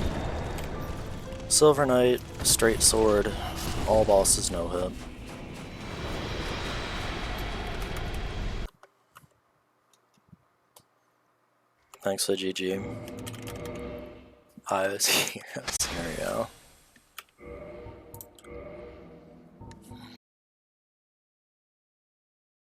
A: Silver Knight, straight sword, all bosses no hit. Thanks for GG. I was here, Serio.